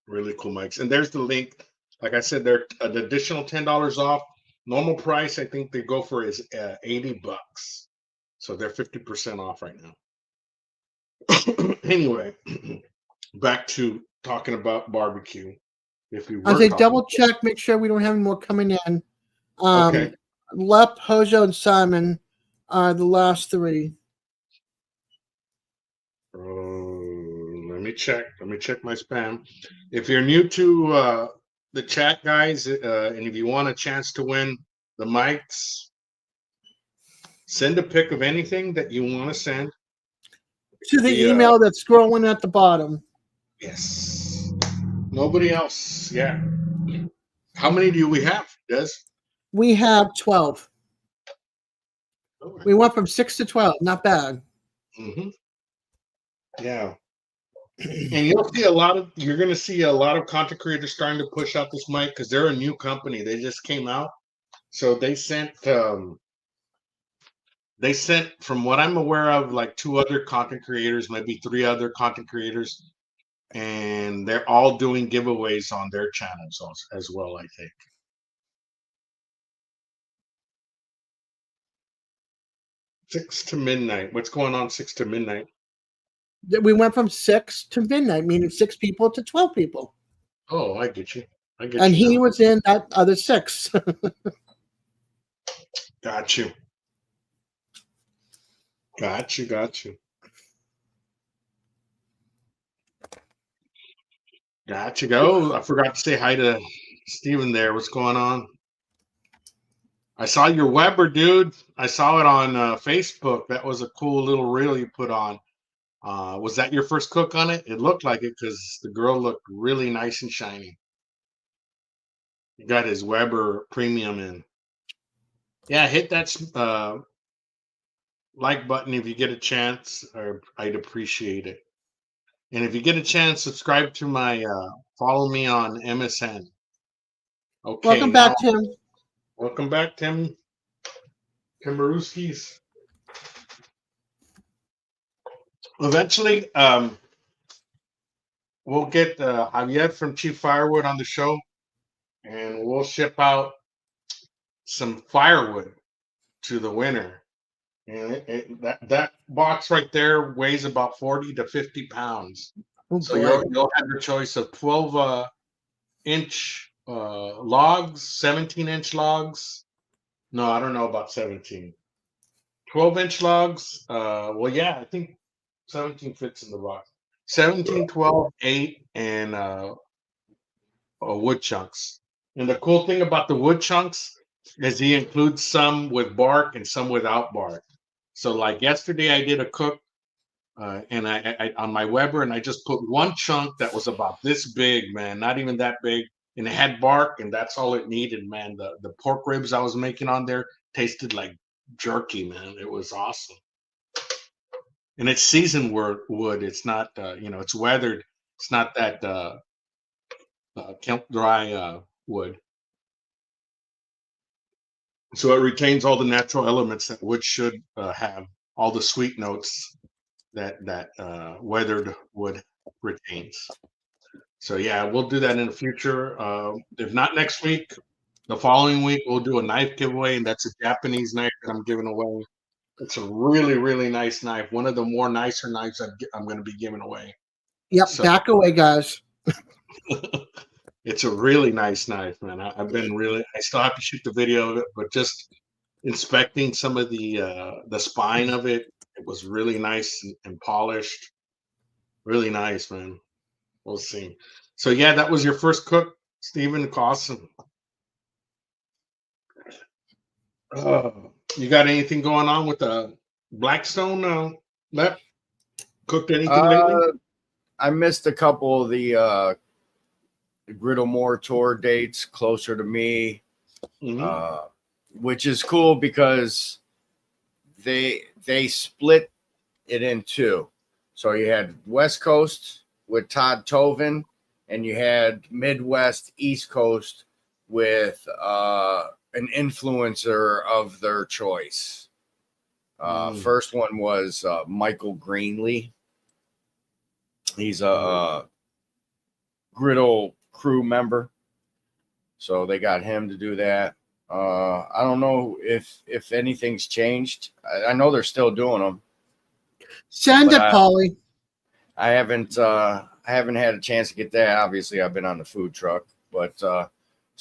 Really cool mics. And there's the link. Like I said, they're an additional $10 off. Normal price, I think they go for is $80. So they're 50% off right now. Anyway, back to talking about barbecue. I say double check, make sure we don't have any more coming in. Okay. Lep, Hojo, and Simon are the last 3. Let me check. Let me check my spam. If you're new to the chat, guys, and if you want a chance to win the mics, send a pic of anything that you want to send to the email that's scrolling at the bottom. Yes. Nobody else. Yeah. How many do we have, Des? We have 12. We went from 6 to 12. Not bad. Mm-hmm. Yeah. And you're going to see a lot of content creators starting to push out this mic because they're a new company. They just came out. So they sent, from what I'm aware of, like 2 other content creators, maybe 3 other content creators, and they're all doing giveaways on their channels as well, I think. Six to midnight. What's going on 6 to midnight? We went from 6 to midnight, meaning 6 people to 12 people. Oh, I get you. I get And you. he now. was in that other 6. Got you. Got you. Got you. Got you. Go. I forgot to say hi to Steven there. What's going on? I saw your Weber, dude. I saw it on Facebook. That was a cool little reel you put on. Was that your first cook on it? It looked like it because the girl looked really nice and shiny. He got his Weber premium in. Yeah, hit that like button if you get a chance, or I'd appreciate it. And if you get a chance, subscribe to my follow me on MSN. Okay, Welcome back, Tim. Welcome back, Tim. Timberooskies. Eventually, we'll get Javier from Chief Firewood on the show, and we'll ship out some firewood to the winner. And that box right there weighs about 40 to 50 pounds. Oh, So boy. you'll have your choice of 12-inch logs, 17-inch logs. No, I don't know about 17. 12-inch logs. Well, yeah, I think 17 fits in the box. 17, 12, 8, and wood chunks. And the cool thing about the wood chunks is he includes some with bark and some without bark. So, like yesterday, I did a cook, and I on my Weber, and I just put one chunk that was about this big, man, not even that big, and it had bark, and that's all it needed, man. The pork ribs I was making on there tasted like jerky, man. It was awesome. And it's seasoned wood. It's not, it's weathered. It's not that kiln dry wood. So it retains all the natural elements that wood should have, all the sweet notes that weathered wood retains. So yeah, we'll do that in the future. If not next week, the following week we'll do a knife giveaway, and that's a Japanese knife that I'm giving away. It's a really, really nice knife. One of the more nicer knives I'm going to be giving away. Yep, So, back away, guys. it's a really nice knife, man. I still have to shoot the video of it, but just inspecting some of the spine of it, it was really nice and polished. Really nice, man. We'll see. So yeah, that was your first cook, Stephen Clausen. You got anything going on with the Blackstone? Cooked anything lately? I missed a couple of the Griddlemore tour dates closer to me, which is cool because they split it in two. So you had West Coast with Todd Tovin, and you had Midwest East Coast with an influencer of their choice. First one was Michael Greenlee. He's a Griddle crew member, so they got him to do that. I don't know if anything's changed. I know they're still doing them. Send it, Paulie. I haven't had a chance to get that. Obviously, I've been on the food truck, but so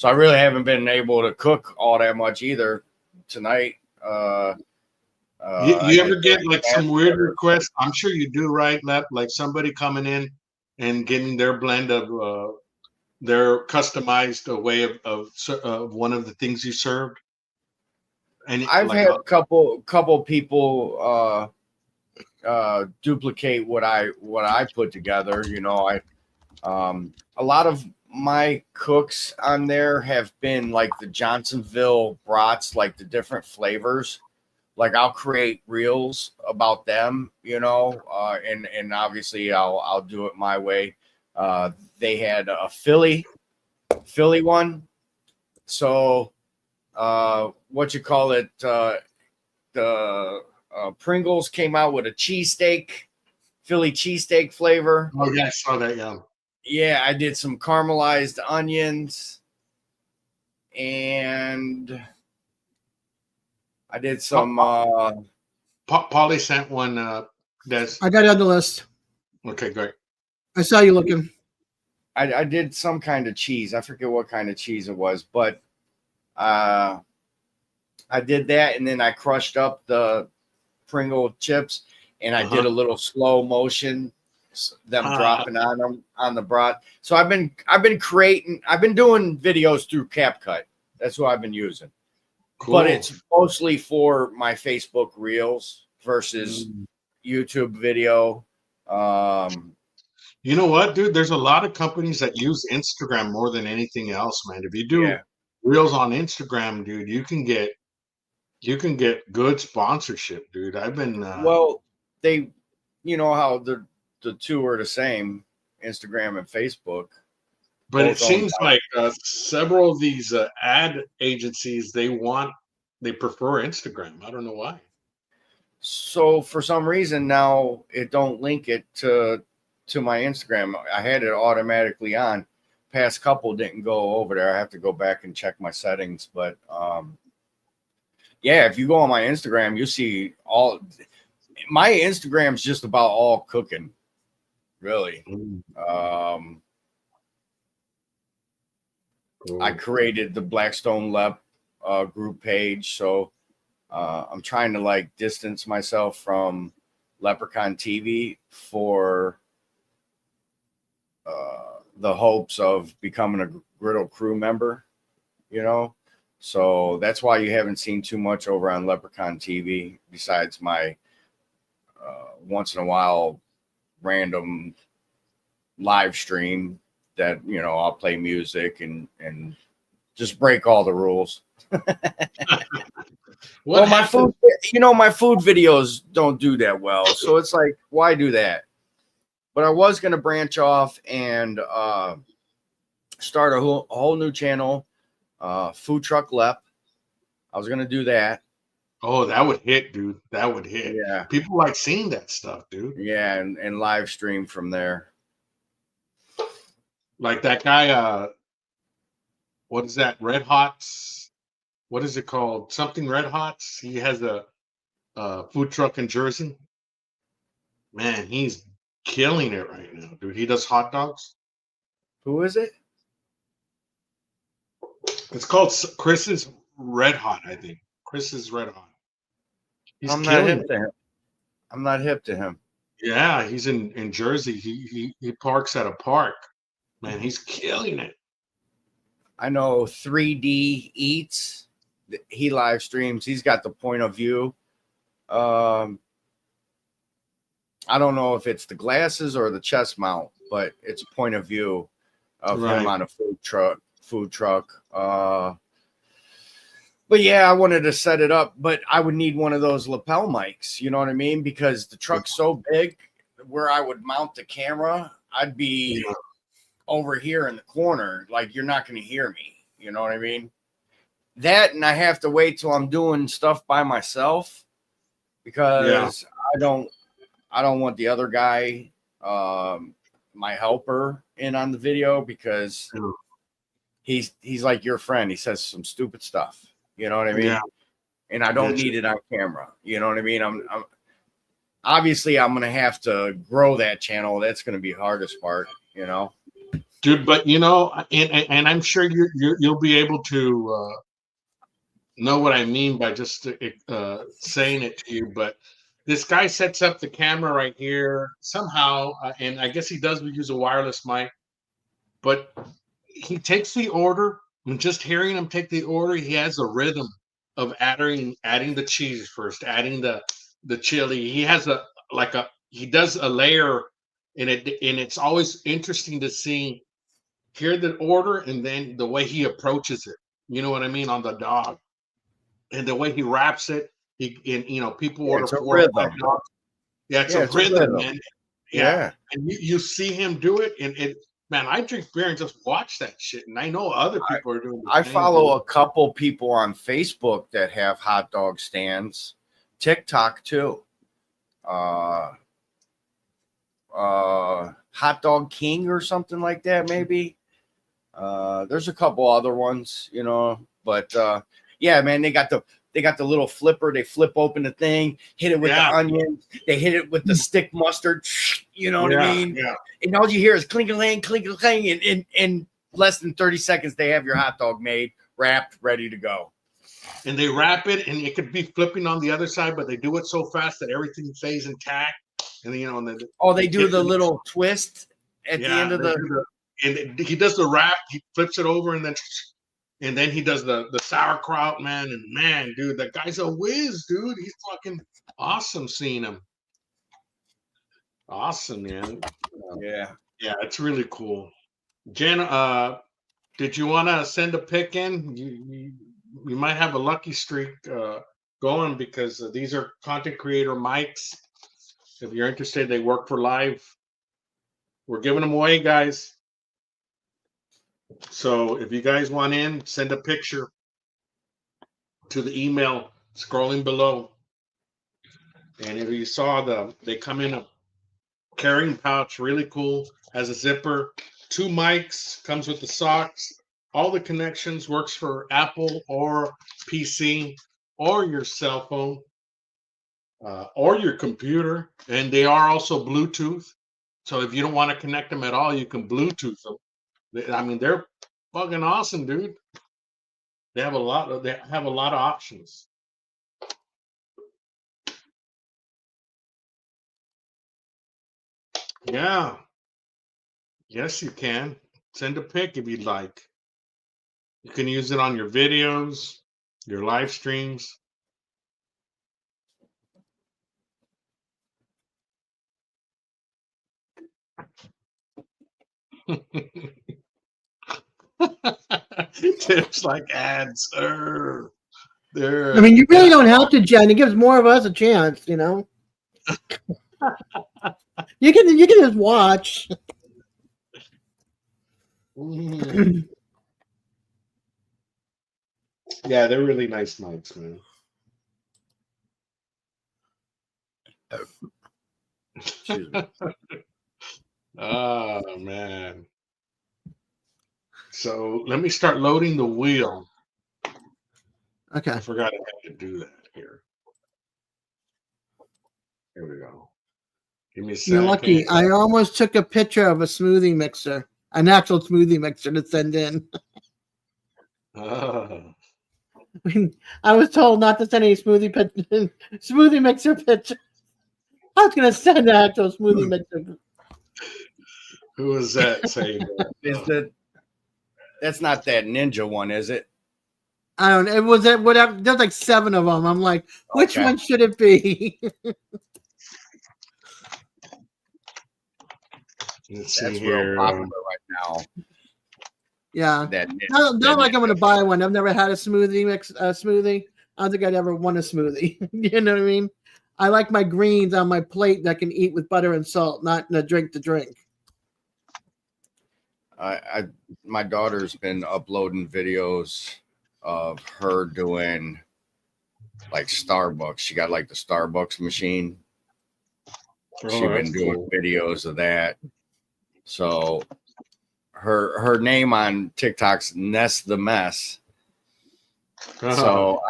I really haven't been able to cook all that much either tonight. You ever get like some weird requests? I'm sure you do, right? Like somebody coming in and getting their blend of their customized way of one of the things you served. And I've had a couple people duplicate what I put together. You know, a lot of my cooks on there have been like the Johnsonville brats, like the different flavors. Like I'll create reels about them, you know, and obviously I'll do it my way. They had a Philly one, so what you call it? The Pringles came out with a cheesesteak, Philly cheesesteak flavor. Oh yeah, I saw that. Yeah. Yeah, I did some caramelized onions, and I did some. Polly sent one. I got it on the list. Okay, great. I saw you looking. I did some kind of cheese. I forget what kind of cheese it was, but I did that, and then I crushed up the Pringle chips, and I did a little slow motion, them dropping on them on the brat. So I've been doing videos through CapCut. That's what I've been using. Cool. But it's mostly for my Facebook Reels versus YouTube video. You know what, dude? There's a lot of companies that use Instagram more than anything else, man. If you do Reels on Instagram, dude, you can get good sponsorship, dude. I've been well, they, you know how the two are the same, Instagram and Facebook. But it seems like several of these ad agencies they prefer Instagram. I don't know why. So for some reason now it don't link it to my Instagram. I had it automatically on. Past couple didn't go over there. I have to go back and check my settings, but yeah, if you go on my Instagram, you see all my Instagram's just about all cooking, really. Cool. I created the Blackstone Lep group page, so I'm trying to like distance myself from Leprechaun TV for the hopes of becoming a Griddle crew member, you know. So that's why you haven't seen too much over on Leprechaun TV, besides my once in a while random live stream that, you know, I'll play music and just break all the rules. Well, my food, you know, my food videos don't do that well, so it's like, why do that? But I was going to branch off and start a whole new channel, Food Truck Lep. I was going to do that. Oh, that would hit, dude. That would hit. Yeah. People like seeing that stuff, dude. Yeah, and live stream from there. Like that guy, what is that? Red Hots? What is it called? Something Red Hots. He has a food truck in Jersey. Man, he's killing it right now, dude. He does hot dogs. Who is it? It's called Chris's Red Hot, I think. Chris's Red Hot. He's I'm not hip to him. I'm not hip to him. Yeah, he's in Jersey. He parks at a park. Man, he's killing it. I know 3D Eats. He live streams. He's got the point of view. I don't know if it's the glasses or the chest mount, but it's a point of view of him on a food truck. But yeah, I wanted to set it up, but I would need one of those lapel mics. You know what I mean? Because the truck's so big, where I would mount the camera, I'd be over here in the corner. Like, you're not going to hear me. You know what I mean? That, and I have to wait till I'm doing stuff by myself, because I don't want the other guy, my helper, in on the video, because he's like your friend. He says some stupid stuff. You know what I mean? Yeah. And I don't need it on camera. You know what I mean? I'm obviously I'm going to have to grow that channel. That's going to be the hardest part, you know, dude. But you know, and I'm sure you'll be able to know what I mean by just saying it to you. But this guy sets up the camera right here somehow, and I guess he does use a wireless mic, but he takes the order. And just hearing him take the order, he has a rhythm of adding the cheese first, adding the chili. He has he does a layer in it, and it's always interesting to hear the order and then the way he approaches it. You know what I mean, on the dog, and the way he wraps it. People order 4 or 5 dogs. Yeah, it's a rhythm, man. Yeah. And you see him do it, and it. Man, I drink beer and just watch that shit, and I know other people are doing the same. I follow a couple people on Facebook that have hot dog stands, TikTok too. Hot Dog King or something like that, maybe. There's a couple other ones, you know, but yeah, man, they got the little flipper. They flip open the thing, hit it with the onions. They hit it with the stick mustard. You know what I mean? Yeah. And all you hear is clink-a-clang, clink-a-clang, and in less than 30 seconds, they have your hot dog made, wrapped, ready to go. And they wrap it, and it could be flipping on the other side, but they do it so fast that everything stays intact. And then, and then they do the little twist at the end of and he does the wrap. He flips it over, and then he does the sauerkraut, man. And man, dude, that guy's a whiz, dude. He's fucking awesome seeing him. Awesome, man. Yeah, it's really cool. Jen, did you want to send a pic in? You might have a lucky streak going because these are content creator mics. If you're interested, they work for live. We're giving them away, guys. So if you guys want in, send a picture to the email scrolling below. And if you saw they come in a carrying pouch, really cool, has a zipper, 2 mics, comes with the socks, all the connections, works for Apple or PC or your cell phone or your computer, and they are also Bluetooth. So if you don't want to connect them at all, you can Bluetooth them. I mean, they're fucking awesome, dude. They have a lot of options. Yeah. Yes, you can. Send a pic if you'd like. You can use it on your videos, your live streams. Tips like ads. I mean, you really don't have to, Jen. It gives more of us a chance, you know. You can just watch. Yeah, they're really nice mics, man. Oh man. So let me start loading the wheel. Okay. I forgot I had to do that here. Here we go. Give me a second. You're lucky. I almost took a picture of a smoothie mixer, an actual smoothie mixer to send in. I was told not to send any smoothie mixer picture. I was going to send an actual smoothie mixer. Who was that saying that? That's not that ninja one, is it? I don't know. It was whatever. There's like 7 of them. I'm like, which one should it be? That's real popular right now. Yeah. Not like I'm going to buy one. I've never had a smoothie. I don't think I'd ever want a smoothie. You know what I mean? I like my greens on my plate that I can eat with butter and salt, not in a drink to drink. My daughter's been uploading videos of her doing like Starbucks. She got like the Starbucks machine. She's been doing videos of that. So her name on TikTok's Ness the Mess. So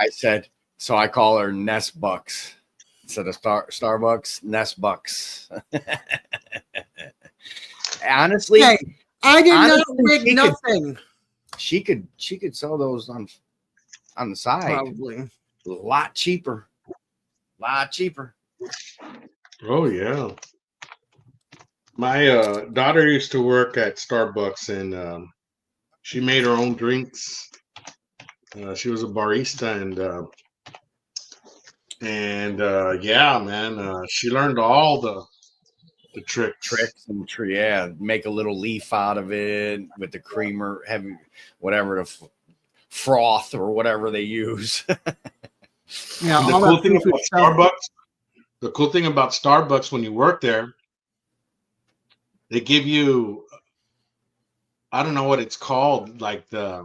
I call her Ness Bucks instead of Starbucks, Ness Bucks. Honestly, hey, I did not make nothing. She could sell those on the side. Probably. A lot cheaper. Oh yeah. My daughter used to work at Starbucks, and she made her own drinks. She was a barista, and yeah, man, she learned all the tricks and make a little leaf out of it with the creamer, heavy, whatever, the froth or whatever they use. Yeah, the cool thing about Starbucks when you work there, they give you, I don't know what it's called, like a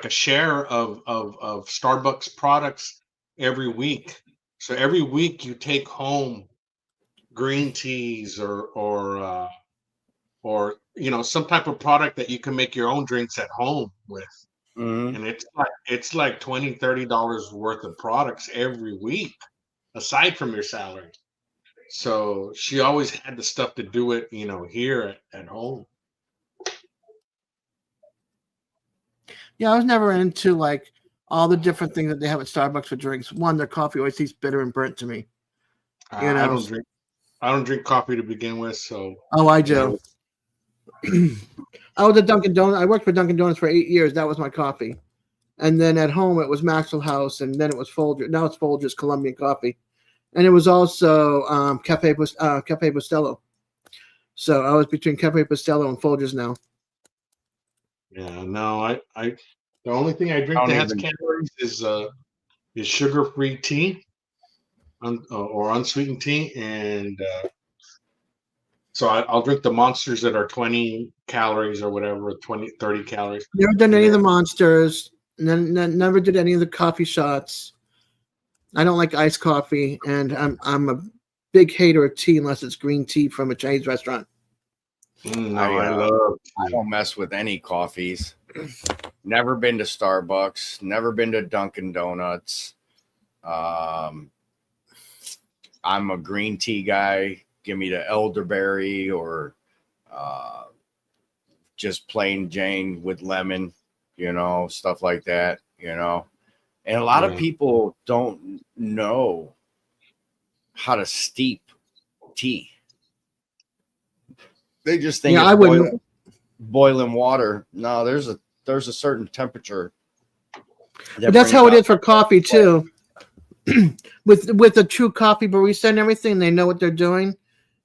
share of Starbucks products every week. So every week you take home green teas or some type of product that you can make your own drinks at home with. Mm-hmm. And it's like $20-$30 worth of products every week aside from your salary. So she always had the stuff to do it, here at home. Yeah, I was never into like all the different things that they have at Starbucks for drinks. One, their coffee always tastes bitter and burnt to me. You know? I don't drink coffee to begin with, so. Oh, I do. I was at Dunkin' Donuts. I worked for Dunkin' Donuts for 8 years. That was my coffee. And then at home, it was Maxwell House, and then it was Folgers. Now it's Folgers Colombian coffee. And it was also Cafe Bustelo. So I was between Cafe Bustelo and Folgers now. Yeah, no, I the only thing I drink that has calories is sugar-free tea, or unsweetened tea, and so I'll drink the monsters that are 20 calories or whatever, 20, 30 calories. Never done any of the monsters. Never did any of the coffee shots. I don't like iced coffee, and I'm a big hater of tea unless it's green tea from a Chinese restaurant. I don't mess with any coffees. Never been to Starbucks. Never been to Dunkin' Donuts. I'm a green tea guy. Give me the elderberry or just plain Jane with lemon, stuff like that, And a lot of people don't know how to steep tea. They just think boiling water. No, there's a certain temperature. But that's how it is for coffee too. with a true coffee barista and everything, they know what they're doing.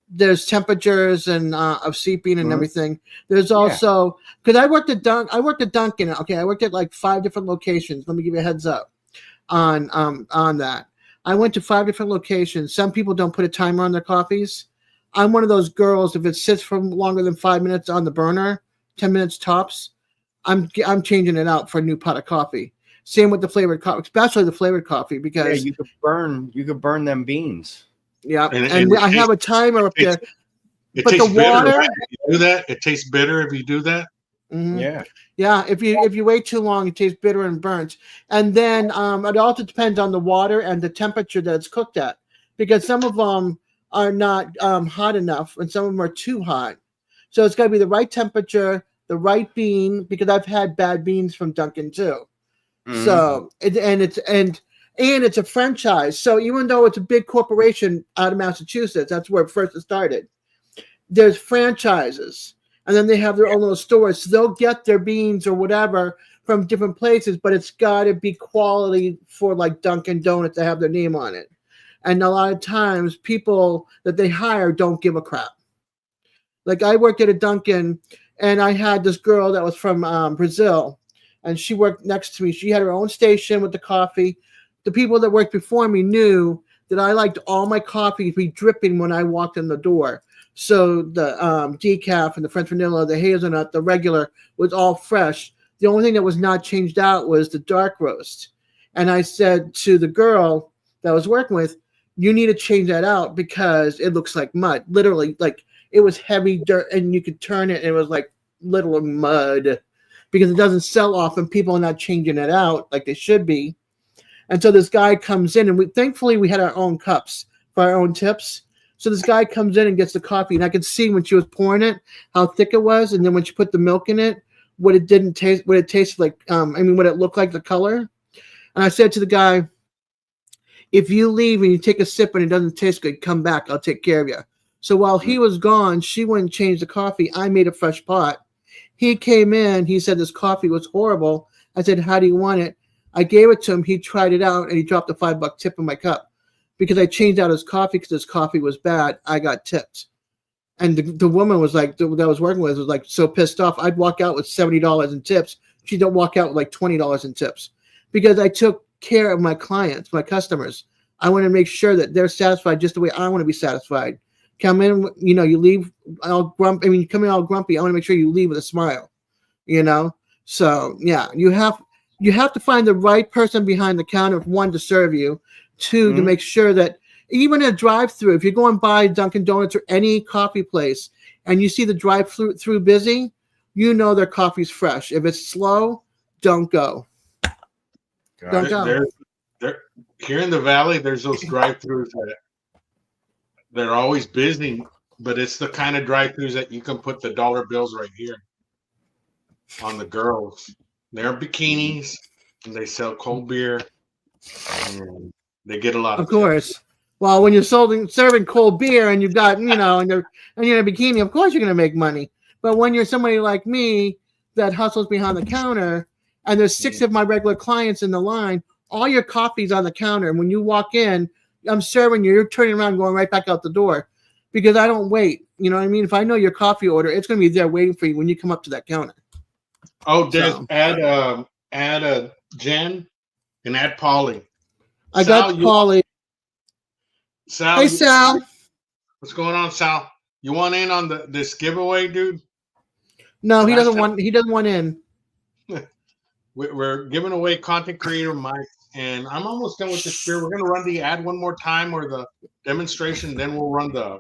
There's temperatures and of steeping and everything. There's also because I worked at Dunkin'. Okay, I worked at like 5 different locations. Let me give you a heads up on that. I went to 5 different locations. Some people don't put a timer on their coffees. I'm one of those girls. If it sits for longer than 5 minutes on the burner, 10 minutes tops, I'm changing it out for a new pot of coffee. Same with the flavored coffee, especially the flavored coffee, because you could burn them beans. Yeah, and I have a timer up there. But the water, right? If you do that, it tastes bitter if you do that. Mm-hmm. Yeah. If you wait too long, it tastes bitter and burnt. And then it also depends on the water and the temperature that it's cooked at, because some of them are not hot enough, and some of them are too hot. So it's got to be the right temperature, the right bean, because I've had bad beans from Dunkin' too. Mm-hmm. So it's a franchise. So even though it's a big corporation out of Massachusetts, that's where it first started. There's franchises, and then they have their own little stores. So they'll get their beans or whatever from different places, but it's got to be quality for like Dunkin' Donuts to have their name on it. And a lot of times, people that they hire don't give a crap. Like I worked at a Dunkin', and I had this girl that was from Brazil, and she worked next to me. She had her own station with the coffee. The people that worked before me knew that I liked all my coffee to be dripping when I walked in the door. So the decaf and the French vanilla, the hazelnut, the regular was all fresh. The only thing that was not changed out was the dark roast. And I said to the girl that I was working with, you need to change that out because it looks like mud. Literally, like it was heavy dirt, and you could turn it and it was like little mud because it doesn't sell often. People are not changing it out like they should be. And so this guy comes in, and thankfully we had our own cups for our own tips. So this guy comes in and gets the coffee, and I could see when she was pouring it how thick it was, and then when she put the milk in it, what it tasted like. What it looked like, the color. And I said to the guy, if you leave and you take a sip and it doesn't taste good, come back. I'll take care of you. So while he was gone, she went and changed the coffee. I made a fresh pot. He came in. He said this coffee was horrible. I said, how do you want it? I gave it to him. He tried it out, and he dropped a $5 tip in my cup because I changed out his coffee because his coffee was bad. I got tipped. And the woman was like, that I was working with was like so pissed off. I'd walk out with $70 in tips. She'd walk out with like $20 in tips because I took care of my clients, my customers. I want to make sure that they're satisfied just the way I want to be satisfied. Come in, you leave all grumpy. You come in all grumpy. I want to make sure you leave with a smile, So yeah, you have to find the right person behind the counter, one, to serve you, two, to make sure that even a drive-through, if you're going by Dunkin' Donuts or any coffee place and you see the drive-through busy, their coffee's fresh. If it's slow, don't go. Don't go. Here in the valley, there's those drive-throughs They're always busy, but it's the kind of drive-throughs that you can put the dollar bills right here on the girls. They're bikinis, and they sell cold beer, and they get a lot Of course. Well, when you're serving cold beer and you've got, and you're in a bikini, of course you're going to make money. But when you're somebody like me that hustles behind the counter, and there's 6 of my regular clients in the line, all your coffee's on the counter. And when you walk in, I'm serving you, you're turning around, going right back out the door, because I don't wait. You know what I mean? If I know your coffee order, it's going to be there waiting for you when you come up to that counter. Oh, add Jen and add Polly. I got Polly. Sal. Hey, Sal. What's going on, Sal? You want in on this giveaway, dude? No, he doesn't want. He doesn't want in. We're giving away content creator mic, and I'm almost done with this beer. We're gonna run the ad one more time or the demonstration, then we'll run the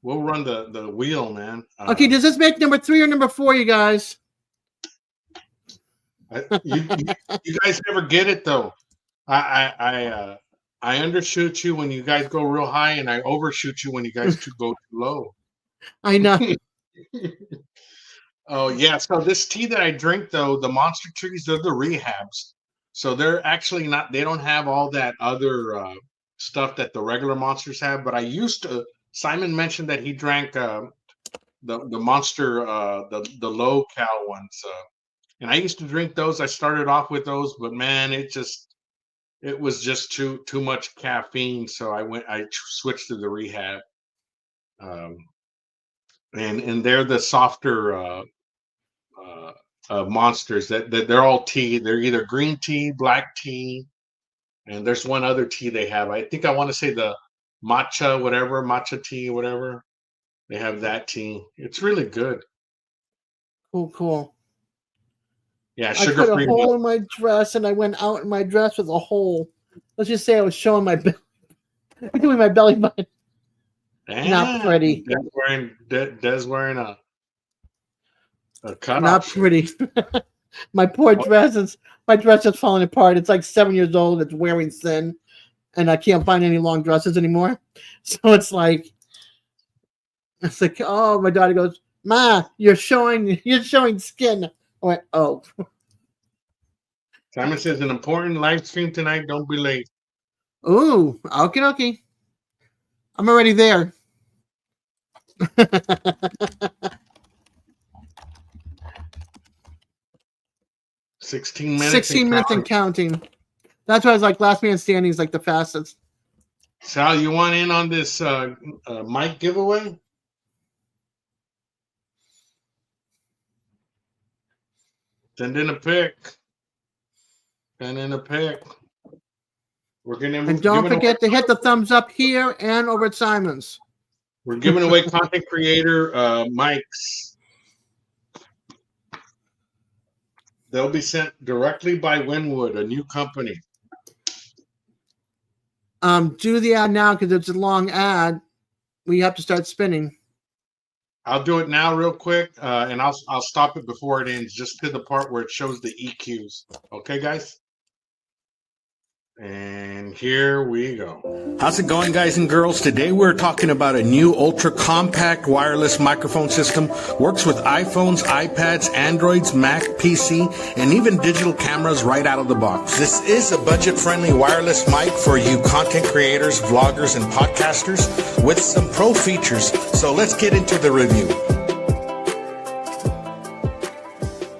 wheel, man. Okay, does this make number 3 or number 4, you guys? You guys never get it though. I undershoot you when you guys go real high, and I overshoot you when you guys go too low. I know. Oh yeah. So this tea that I drink though, the monster trees, they're the rehabs. So they're actually not. They don't have all that other stuff that the regular monsters have. But I used to. Simon mentioned that he drank the monster, the low cal ones, and I used to drink those. I started off with those, but man, it was just too much caffeine. So I switched to the rehab, and they're the softer monsters. That they're all tea. They're either green tea, black tea, and there's one other tea they have. I think I want to say the matcha tea, whatever. They have that tea. It's really good. Cool. Yeah, I put a hole in my dress, and I went out in my dress with a hole. Let's just say I was showing my belly, doing my belly button. Not pretty. Des wearing a cutoff. Not pretty. My poor dress my dress is falling apart. It's like 7 years old. It's wearing thin, and I can't find any long dresses anymore. So it's like, oh, my daughter goes, "Ma, you're showing skin." I went, oh. Simon says, an important live stream tonight. Don't be late. Ooh, okay. I'm already there. 16 minutes. 16 minutes and counting. That's why I was like, last man standing is like the fastest. Sal, you want in on this mic giveaway? Send in a pic. We're gonna. And don't forget to hit the thumbs up here and over at Simon's. We're giving away content creator mics. They'll be sent directly by Winwood, a new company. Do the ad now because it's a long ad. We have to start spinning. I'll do it now real quick, and I'll stop it before it ends, just to the part where it shows the EQs. Okay, guys? And here we go. How's it going, guys and girls? Today we're talking about a new ultra-compact wireless microphone system. Works with iPhones, iPads, Androids, Mac, PC, and even digital cameras right out of the box. This is a budget-friendly wireless mic for you content creators, vloggers, and podcasters with some pro features. So let's get into the review.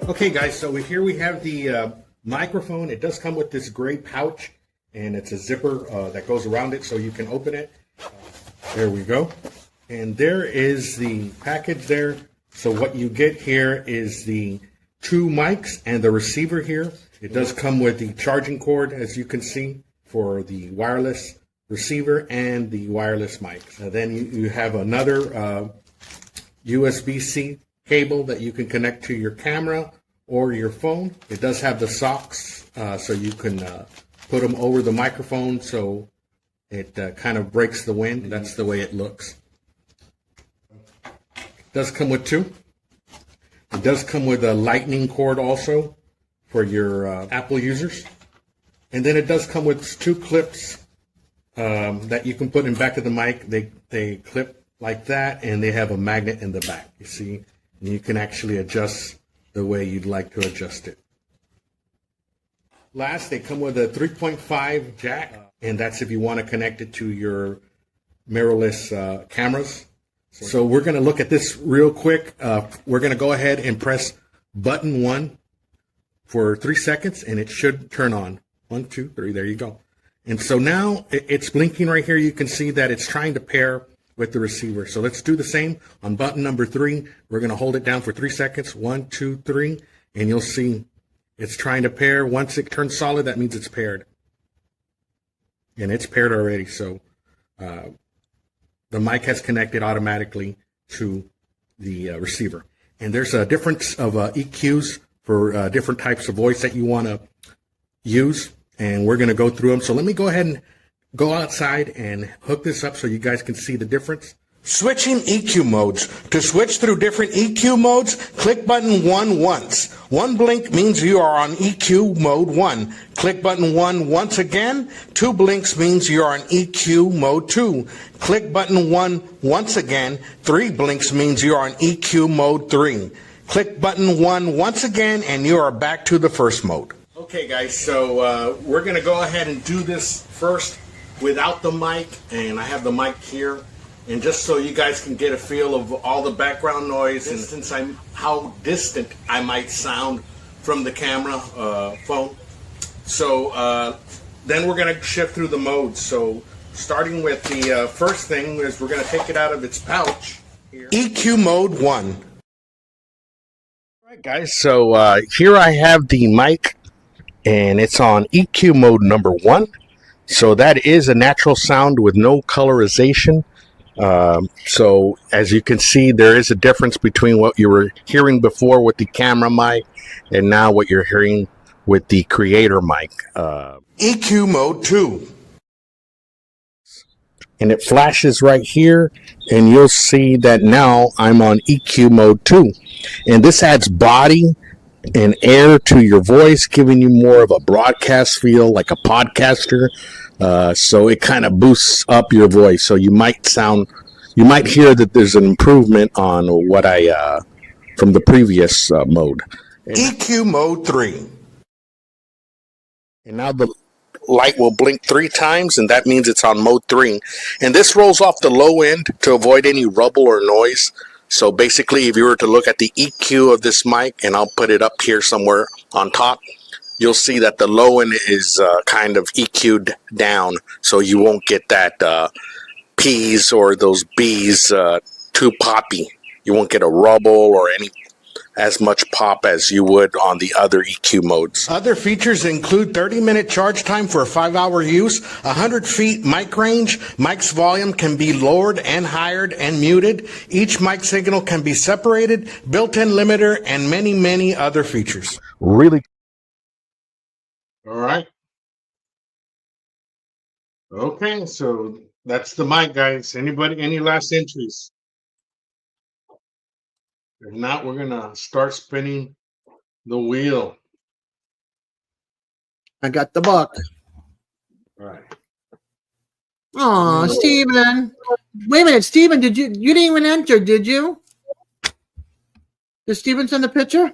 Okay, guys, so here we have the microphone. It does come with this gray pouch, and it's a zipper that goes around it so you can open it. There we go. And there is the package there. So what you get here is the 2 mics and the receiver here. It does come with the charging cord, as you can see, for the wireless receiver and the wireless mic. Then you have another USB-C cable that you can connect to your camera or your phone. It does have the socks, so you can put them over the microphone so it kind of breaks the wind. That's the way it looks. It does come with 2. It does come with a lightning cord also for your Apple users. And then it does come with 2 clips that you can put in back of the mic. They clip like that, and they have a magnet in the back. You see, and you can actually adjust the way you'd like to adjust it. Last, they come with a 3.5 jack, and that's if you want to connect it to your mirrorless cameras. So we're going to look at this real quick. We're going to go ahead and press button 1 for 3 seconds, and it should turn on. 1, 2, 3, there you go. And so now it's blinking right here. You can see that it's trying to pair with the receiver. So let's do the same on button number 3. We're going to hold it down for 3 seconds. 1, 2, 3, and you'll see it's trying to pair. Once it turns solid, that means it's paired. And it's paired already. So the mic has connected automatically to the receiver. And there's a difference of EQs for different types of voice that you want to use. And we're going to go through them. So let me go ahead and go outside and hook this up so you guys can see the difference. Switching EQ modes. To switch through different EQ modes, click button 1 once. 1 blink means you are on EQ mode 1. Click button 1 once again. 2 blinks means you are on EQ mode 2. Click button 1 once again. 3 blinks means you are on EQ mode 3. Click button 1 once again, and you are back to the first mode. Okay, guys, so we're going to go ahead and do this first without the mic, and I have the mic here. And just so you guys can get a feel of all the background noise and since how distant I might sound from the camera phone. So then we're going to shift through the modes. So starting with the first thing is we're going to take it out of its pouch. Here. EQ mode 1. All right, guys. So here I have the mic, and it's on EQ mode number 1. So that is a natural sound with no colorization. So as you can see, there is a difference between what you were hearing before with the camera mic and now what you're hearing with the creator mic. EQ mode 2. And it flashes right here, and you'll see that now I'm on EQ mode 2. And this adds body and air to your voice, giving you more of a broadcast feel like a podcaster. So it kind of boosts up your voice. So you might hear that there's an improvement on what from the previous mode. EQ mode 3. And now the light will blink 3 times, and that means it's on mode 3. And this rolls off the low end to avoid any rubble or noise. So basically, if you were to look at the EQ of this mic, and I'll put it up here somewhere on top, you'll see that the low end is kind of EQ'd down, so you won't get that P's or those B's too poppy. You won't get a rubble or as much pop as you would on the other EQ modes. Other features include 30-minute charge time for a 5-hour use, 100 feet mic range, mic's volume can be lowered and higher and muted, each mic signal can be separated, built-in limiter, and many, many other features. Really. All right. Okay, so that's the mic, guys. Anybody, any last entries? If not, we're gonna start spinning the wheel. I got the book. All right. Aw, Steven. Wait a minute, Steven, you didn't even enter, did you? Did Steven send the picture?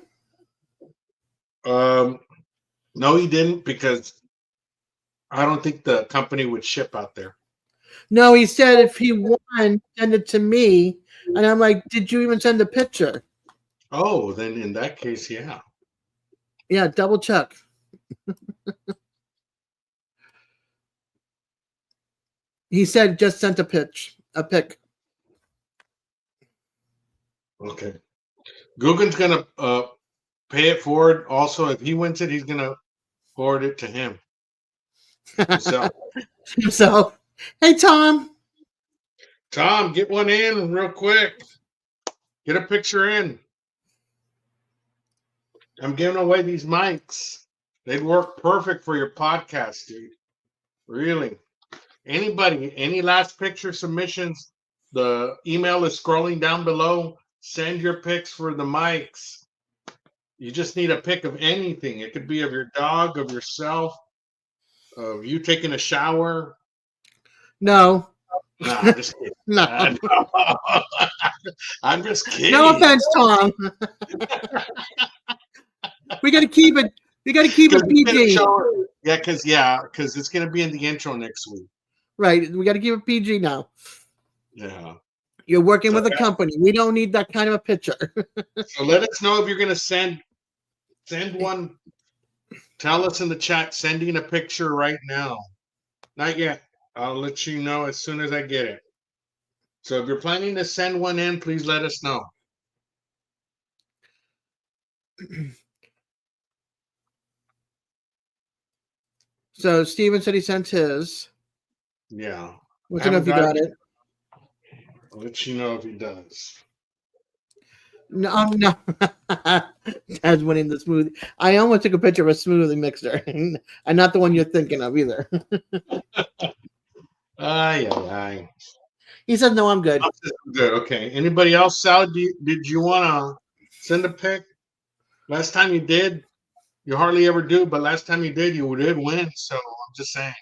No, he didn't, because I don't think the company would ship out there. No, he said if he won, send it to me. And I'm like, did you even send the picture? Oh, then in that case, yeah. Yeah, double check. He said just sent a pic. Okay. Guggen's gonna pay it forward. Also, if he wins it, he's gonna forward it to him. So, hey, Tom. Tom, get one in real quick. Get a picture in. I'm giving away these mics. They'd work perfect for your podcast, dude. Really. Anybody, any last picture submissions? The email is scrolling down below. Send your pics for the mics. You just need a pic of anything. It could be of your dog, of yourself, of you taking a shower. No. No, I'm just kidding. No. No. I'm just kidding. No offense, Tom. We got to keep it. We got to keep it PG. Because it's gonna be in the intro next week. Right. We got to keep it PG now. Yeah. You're working with a company. We don't need that kind of a picture. So let us know if you're gonna send one. Tell us in the chat, sending a picture right now. Not yet. I'll let you know as soon as I get it. So if you're planning to send one in, please let us know. So Steven said he sent his. Yeah. Let you know if you got it. I'll let you know if he does. No. Dad's winning the smoothie. I almost took a picture of a smoothie mixer, and not the one you're thinking of either. Aye. He said, "No, I'm good." Good. Okay. Anybody else, Sal? Did you want to send a pic? Last time you did, you hardly ever do, but last time you did win. So I'm just saying.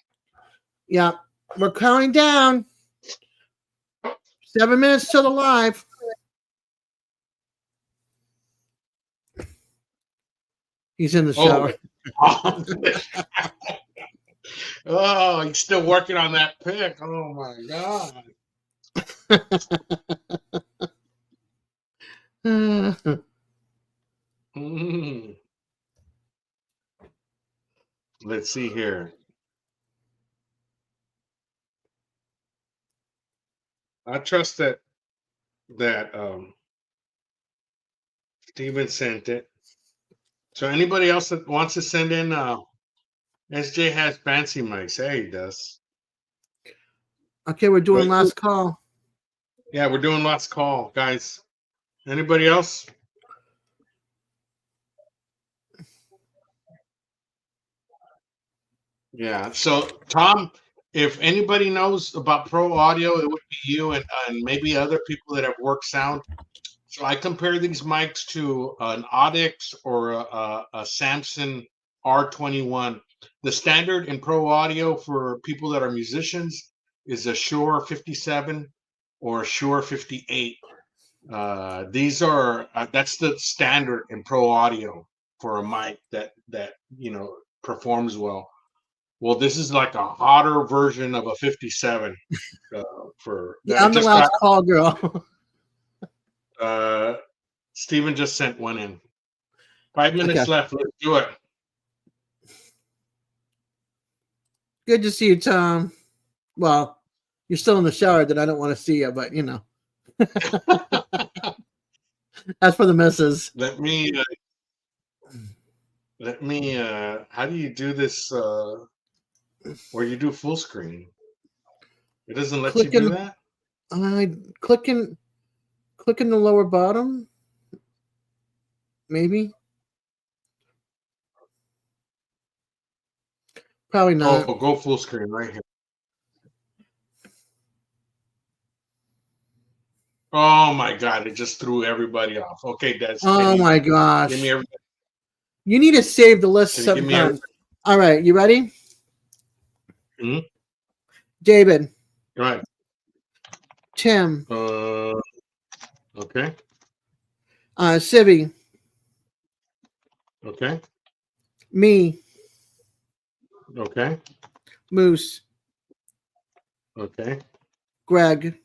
Yeah, we're counting down. 7 minutes till the live. He's in the shower. Oh, he's still working on that pic. Oh my God. Let's see here. I trust that Steven sent it. So anybody else that wants to send in, SJ has fancy mics. Hey, he does. Okay, we're doing last call. Yeah, we're doing last call, guys. Anybody else? Yeah. So Tom, if anybody knows about Pro Audio, it would be you and maybe other people that have worked sound. So I compare these mics to an Audix or a Samson R21. The standard in Pro Audio for people that are musicians is a Shure 57 or a Shure 58. These are that's the standard in Pro Audio for a mic that performs well. Well, this is like a hotter version of a 57. Yeah, I'm the last call, girl. Steven just sent one in. 5 minutes left. Let's do it. Good to see you, Tom. Well, you're still in the shower, then I don't want to see you, but As for the missus. Let me. How do you do this? Where you do full screen? It doesn't let you do that. Clicking the lower bottom. Maybe. Probably not. Oh, go full screen right here. Oh my God! It just threw everybody off. Okay, that's. Oh my gosh! Give me everybody. You need to save the list sometimes. All right, you ready? Mm-hmm. David. Right. Tim. Okay. Sibby. Okay. Me. Okay. Moose. Okay. Greg.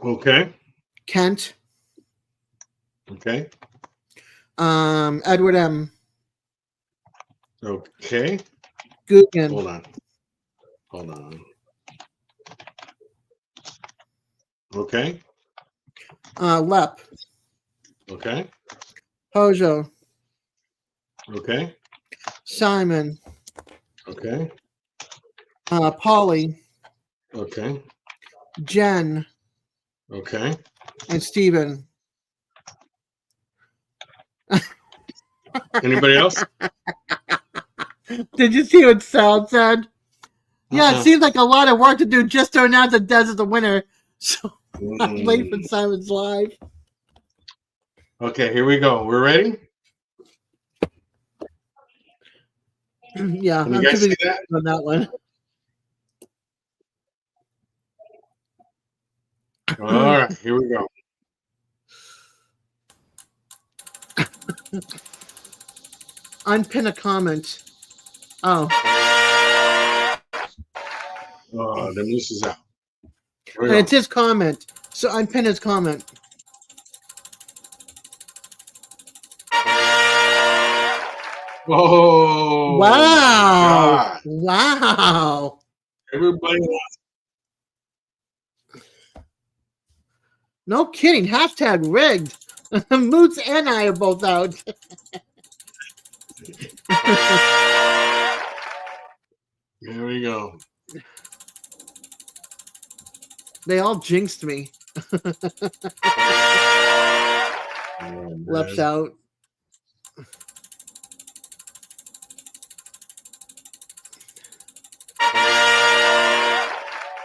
Okay. Kent. Okay. Edward M. Okay. Guggen. Hold on. Okay. Lep. Okay. Hojo. Okay. Simon. Okay. Polly. Okay. Jen. Okay. And Steven. Anybody else? Did you see what Sal said? Yeah, it seems like a lot of work to do just to announce that Des is the winner. So I'm waiting for Simon's live. Okay, here we go. We're ready? Yeah, Can you guys see that? On that one. All right, here we go. Unpin a comment. Oh. Oh, the news is out. And it's his comment. So unpin his comment. Oh, wow. Wow. Everybody. No kidding. Hashtag rigged. Moots and I are both out. Here we go. They all jinxed me. Oh, Left's out.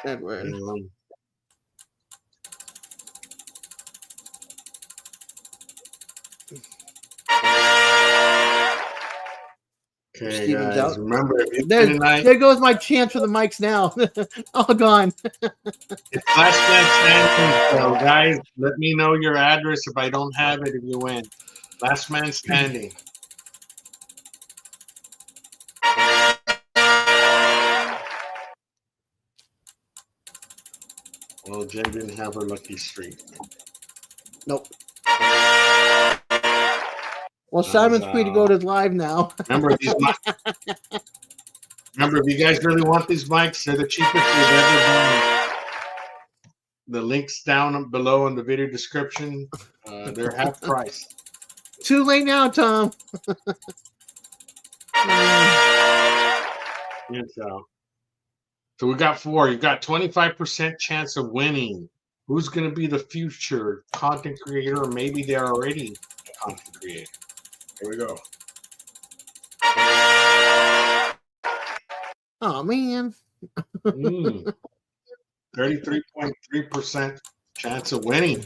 Edward. Okay, Steven's guys. out. Remember, There goes my chance for the mics now. All gone. It's last man standing. So, guys, let me know your address if I don't have it if you win. Last man standing. Well, Jen didn't have her lucky streak. Nope. Well, Simon's free to go to live now. Remember these mics. Remember, if you guys really want these mics, they're the cheapest we've ever done. The links down below in the video description. They're half price. Too late now, Tom. So we got 4. You got 25% chance of winning. Who's going to be the future content creator, or maybe they're already a content creator? Here we go. Oh man. 33.3% chance of winning.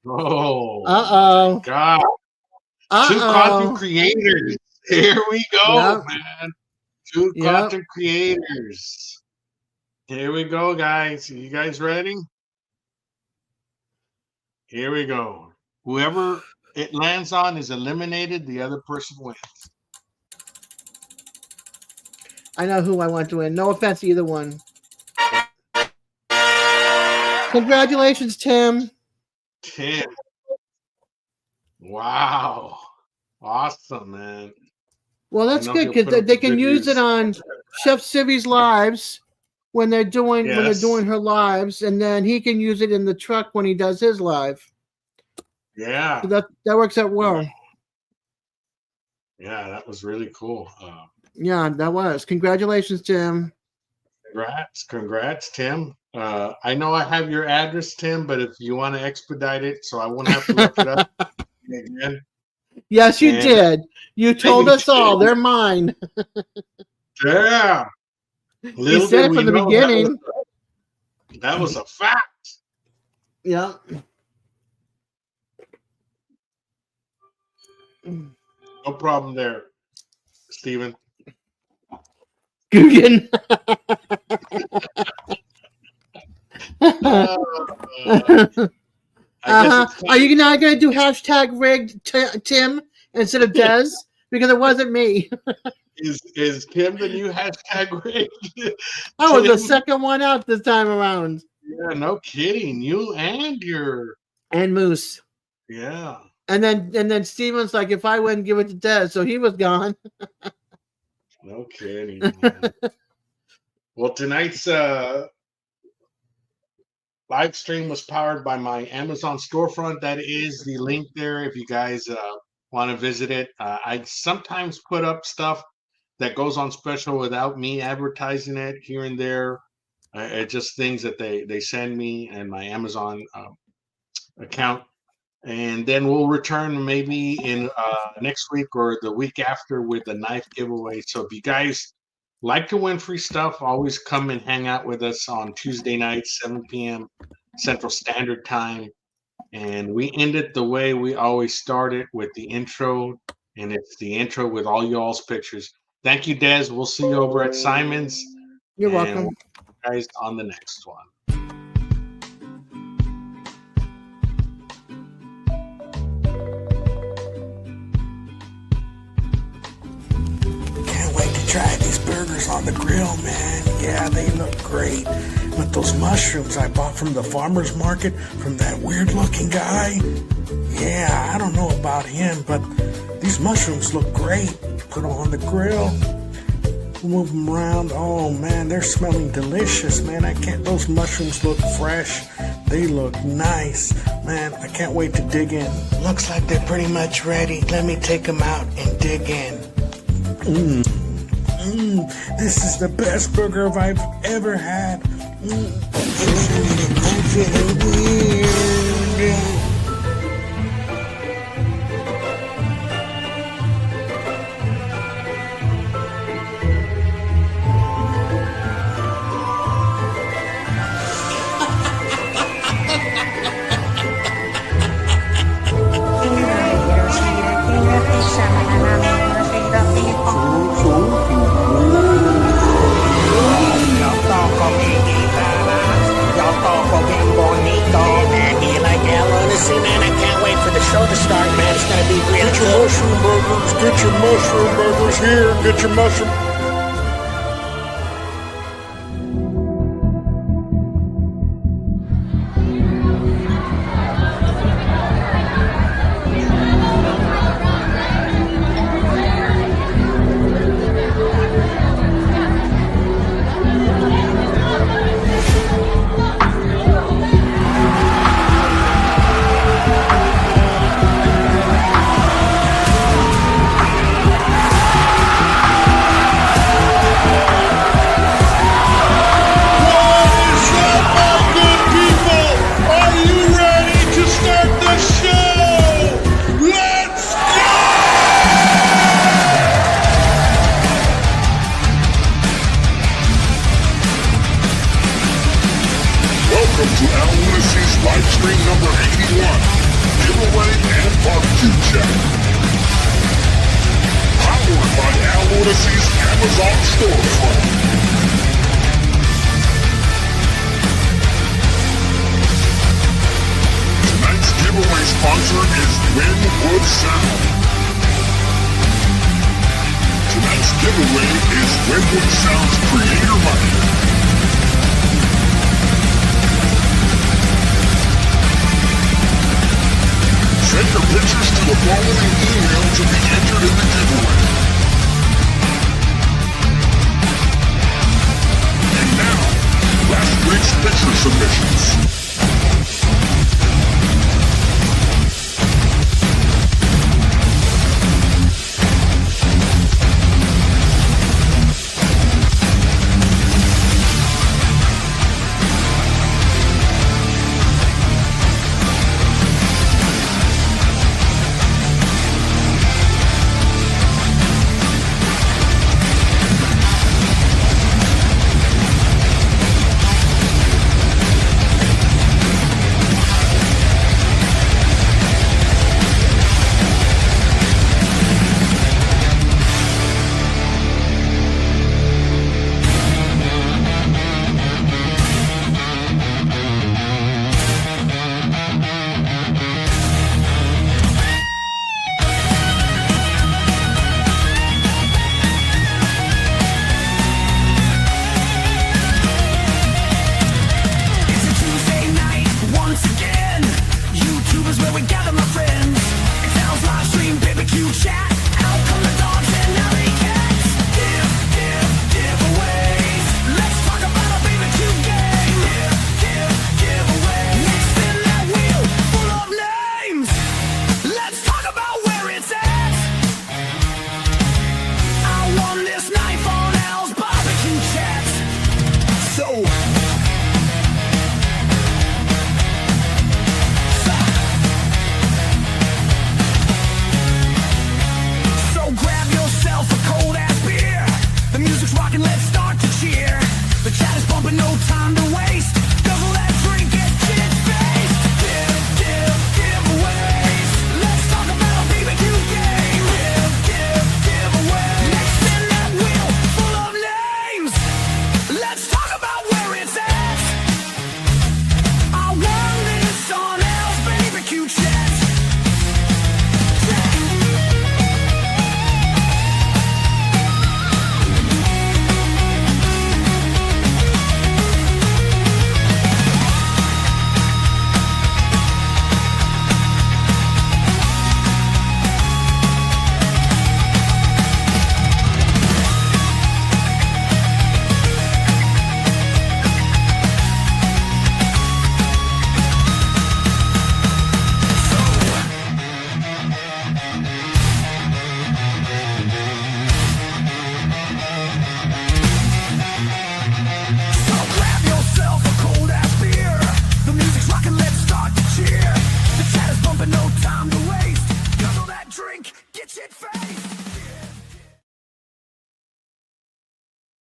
Oh, uh-oh. God. Two content creators. Here we go, man. Two content creators. Here we go, guys. Are you guys ready? Here we go. Whoever it lands on is eliminated. The other person wins. I know who I want to win. No offense to either one. Congratulations, Tim. Tim. Wow. Awesome, man. Well, that's good because they can use it on Chef Sibby's lives when they're doing her lives, and then he can use it in the truck when he does his live. Yeah. So that works out well. Yeah, that was really cool. Yeah, that was. Congratulations, Tim. Congrats, Tim. I know I have your address, Tim, but if you want to expedite it so I won't have to look it up again. Yes, you did. You told us all. They're mine. Yeah. You said it from the beginning. That was a fact. Yeah. No problem there, Steven. Guggen. Are you not going to do hashtag rigged Tim instead of Des? Because it wasn't me. Is Tim the new hashtag rigged? I was the second one out this time around. Yeah, no kidding. You and your Moose. Yeah. And then Steven's like, if I wouldn't give it to Des, so he was gone. No kidding. Well, tonight's live stream was powered by my Amazon storefront. That is the link there if you guys want to visit it. I sometimes put up stuff that goes on special without me advertising it here and there. It's just things that they send me and my Amazon account. And then we'll return maybe in next week or the week after with a knife giveaway. So if you guys like to win free stuff, always come and hang out with us on Tuesday nights, 7 p.m. Central Standard Time. And we end it the way we always start it, with the intro. And it's the intro with all y'all's pictures. Thank you, Des. We'll see you over at Simon's. You're and welcome. we'll see you guys on the next one. Can't wait to try these burgers on the grill, man. Yeah, they look great. But those mushrooms I bought from the farmer's market from that weird looking guy, yeah, I don't know about him, but these mushrooms look great. Put them on the grill, move them around. Oh man, they're smelling delicious, man. Those mushrooms look fresh. They look nice. Man, I can't wait to dig in. Looks like they're pretty much ready. Let me take them out and dig in. This is the best burger I've ever had. I'm feeling weird. Lunacy, man, I can't wait for the show to start, man. It's gonna be really Get your good. mushroom burgers. Get your mushroom burgers here. Get your mushroom. Welcome to Lunacy's Livestream number 81, Giveaway and Barbecue Chat. Powered by Lunacy's Amazon storefront. Tonight's giveaway sponsor is Wynwood Sound. Tonight's giveaway is Wynwood Sound's Creator Mic. Send your pictures to the following email to be entered in the giveaway. And now, last week's picture submissions. I'm the